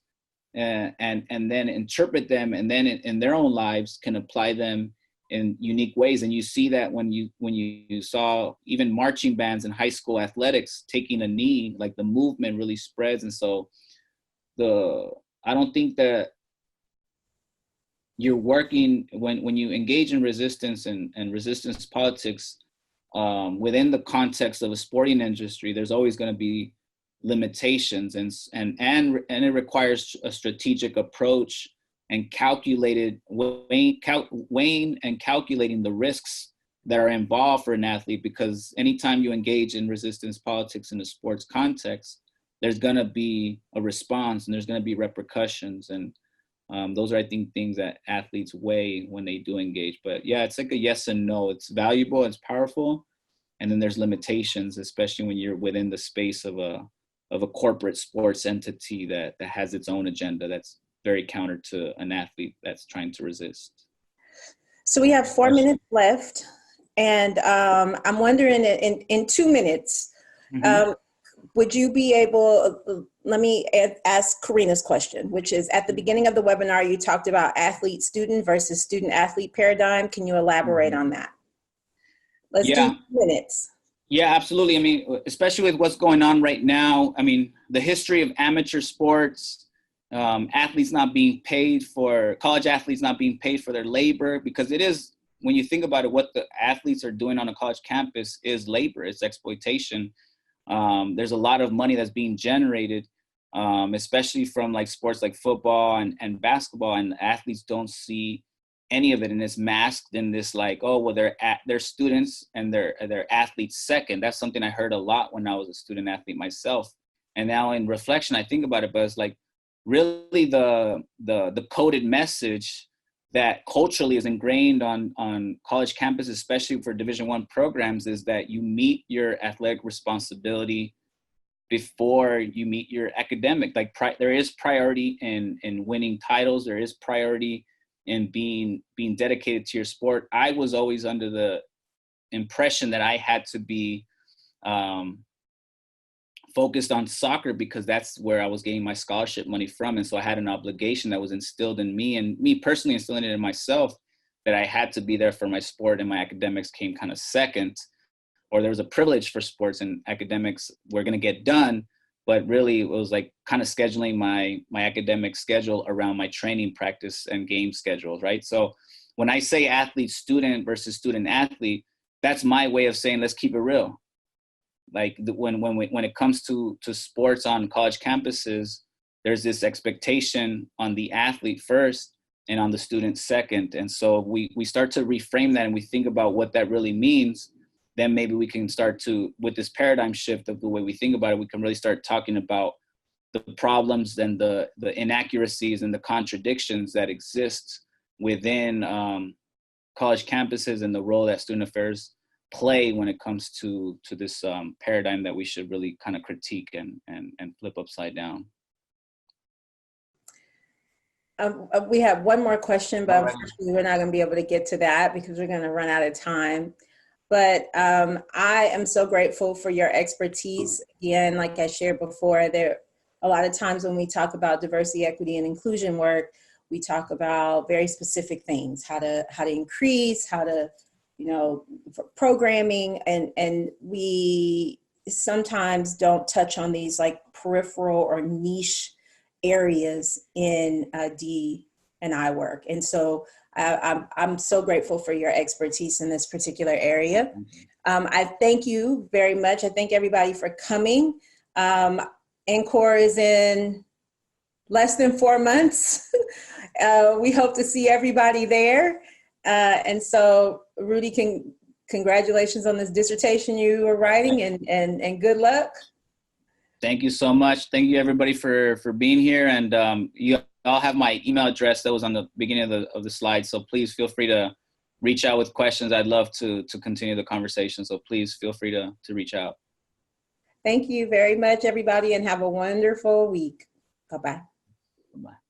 and then interpret them, and then in their own lives can apply them in unique ways. And you see that when you saw even marching bands in high school athletics taking a knee, like the movement really spreads. And so I don't think that you're working when you engage in resistance and resistance politics within the context of a sporting industry, there's always going to be limitations, and it requires a strategic approach and weighing and calculating the risks that are involved for an athlete, because anytime you engage in resistance politics in a sports context, there's going to be a response and there's going to be repercussions. And those are, I think, things that athletes weigh when they do engage. But yeah, it's like a yes and no. It's valuable, it's powerful, and then there's limitations, especially when you're within the space of a corporate sports entity that has its own agenda that's very counter to an athlete that's trying to resist. So we have 4 minutes left, and I'm wondering, in 2 minutes, would you be able, let me ask Karina's question, which is, at the beginning of the webinar, you talked about athlete-student versus student-athlete paradigm. Can you elaborate on that? Let's do 2 minutes. Yeah, absolutely. I mean, especially with what's going on right now, I mean, the history of amateur sports, athletes not being paid for, college athletes not being paid for their labor, because it is, when you think about it, what the athletes are doing on a college campus is labor, it's exploitation. There's a lot of money that's being generated, especially from like sports like football and basketball, and athletes don't see any of it, and it's masked in this like, oh, well, they're students and they're athletes second. That's something I heard a lot when I was a student athlete myself. And now in reflection, I think about it, but it's like really the coded message that culturally is ingrained on college campuses, especially for Division I programs, is that you meet your athletic responsibility before you meet your academic. Like there is priority in winning titles. There is priority in being dedicated to your sport. I was always under the impression that I had to be focused on soccer because that's where I was getting my scholarship money from. And so I had an obligation that was instilled in me, and me personally instilling it in myself, that I had to be there for my sport, and my academics came kind of second. Or there was a privilege for sports and academics were going to get done, but really it was like kind of scheduling my academic schedule around my training, practice, and game schedules, right? So when I say athlete student versus student athlete, that's my way of saying, let's keep it real. Like when it comes to sports on college campuses, there's this expectation on the athlete first and on the student second. And so we start to reframe that and we think about what that really means. Then maybe we can start to, with this paradigm shift of the way we think about it, we can really start talking about the problems and the inaccuracies and the contradictions that exist within college campuses and the role that student affairs play when it comes to this paradigm that we should really kind of critique and flip upside down. We have one more question, but unfortunately we're not going to be able to get to that because we're going to run out of time. But I am so grateful for your expertise. Again, like I shared before, there a lot of times when we talk about diversity, equity, and inclusion work, we talk about very specific things, how to increase, how to, for programming, and we sometimes don't touch on these like peripheral or niche areas in D&I work. And so I'm so grateful for your expertise in this particular area. I thank you very much. I thank everybody for coming. NCORE is in less than 4 months. We hope to see everybody there. And so Rudy, congratulations on this dissertation you are writing, and good luck. Thank you so much. Thank you everybody for being here. And you all have my email address that was on the beginning of the slide. So please feel free to reach out with questions. I'd love to continue the conversation. So please feel free to reach out. Thank you very much, everybody, and have a wonderful week. Bye-bye. Bye-bye.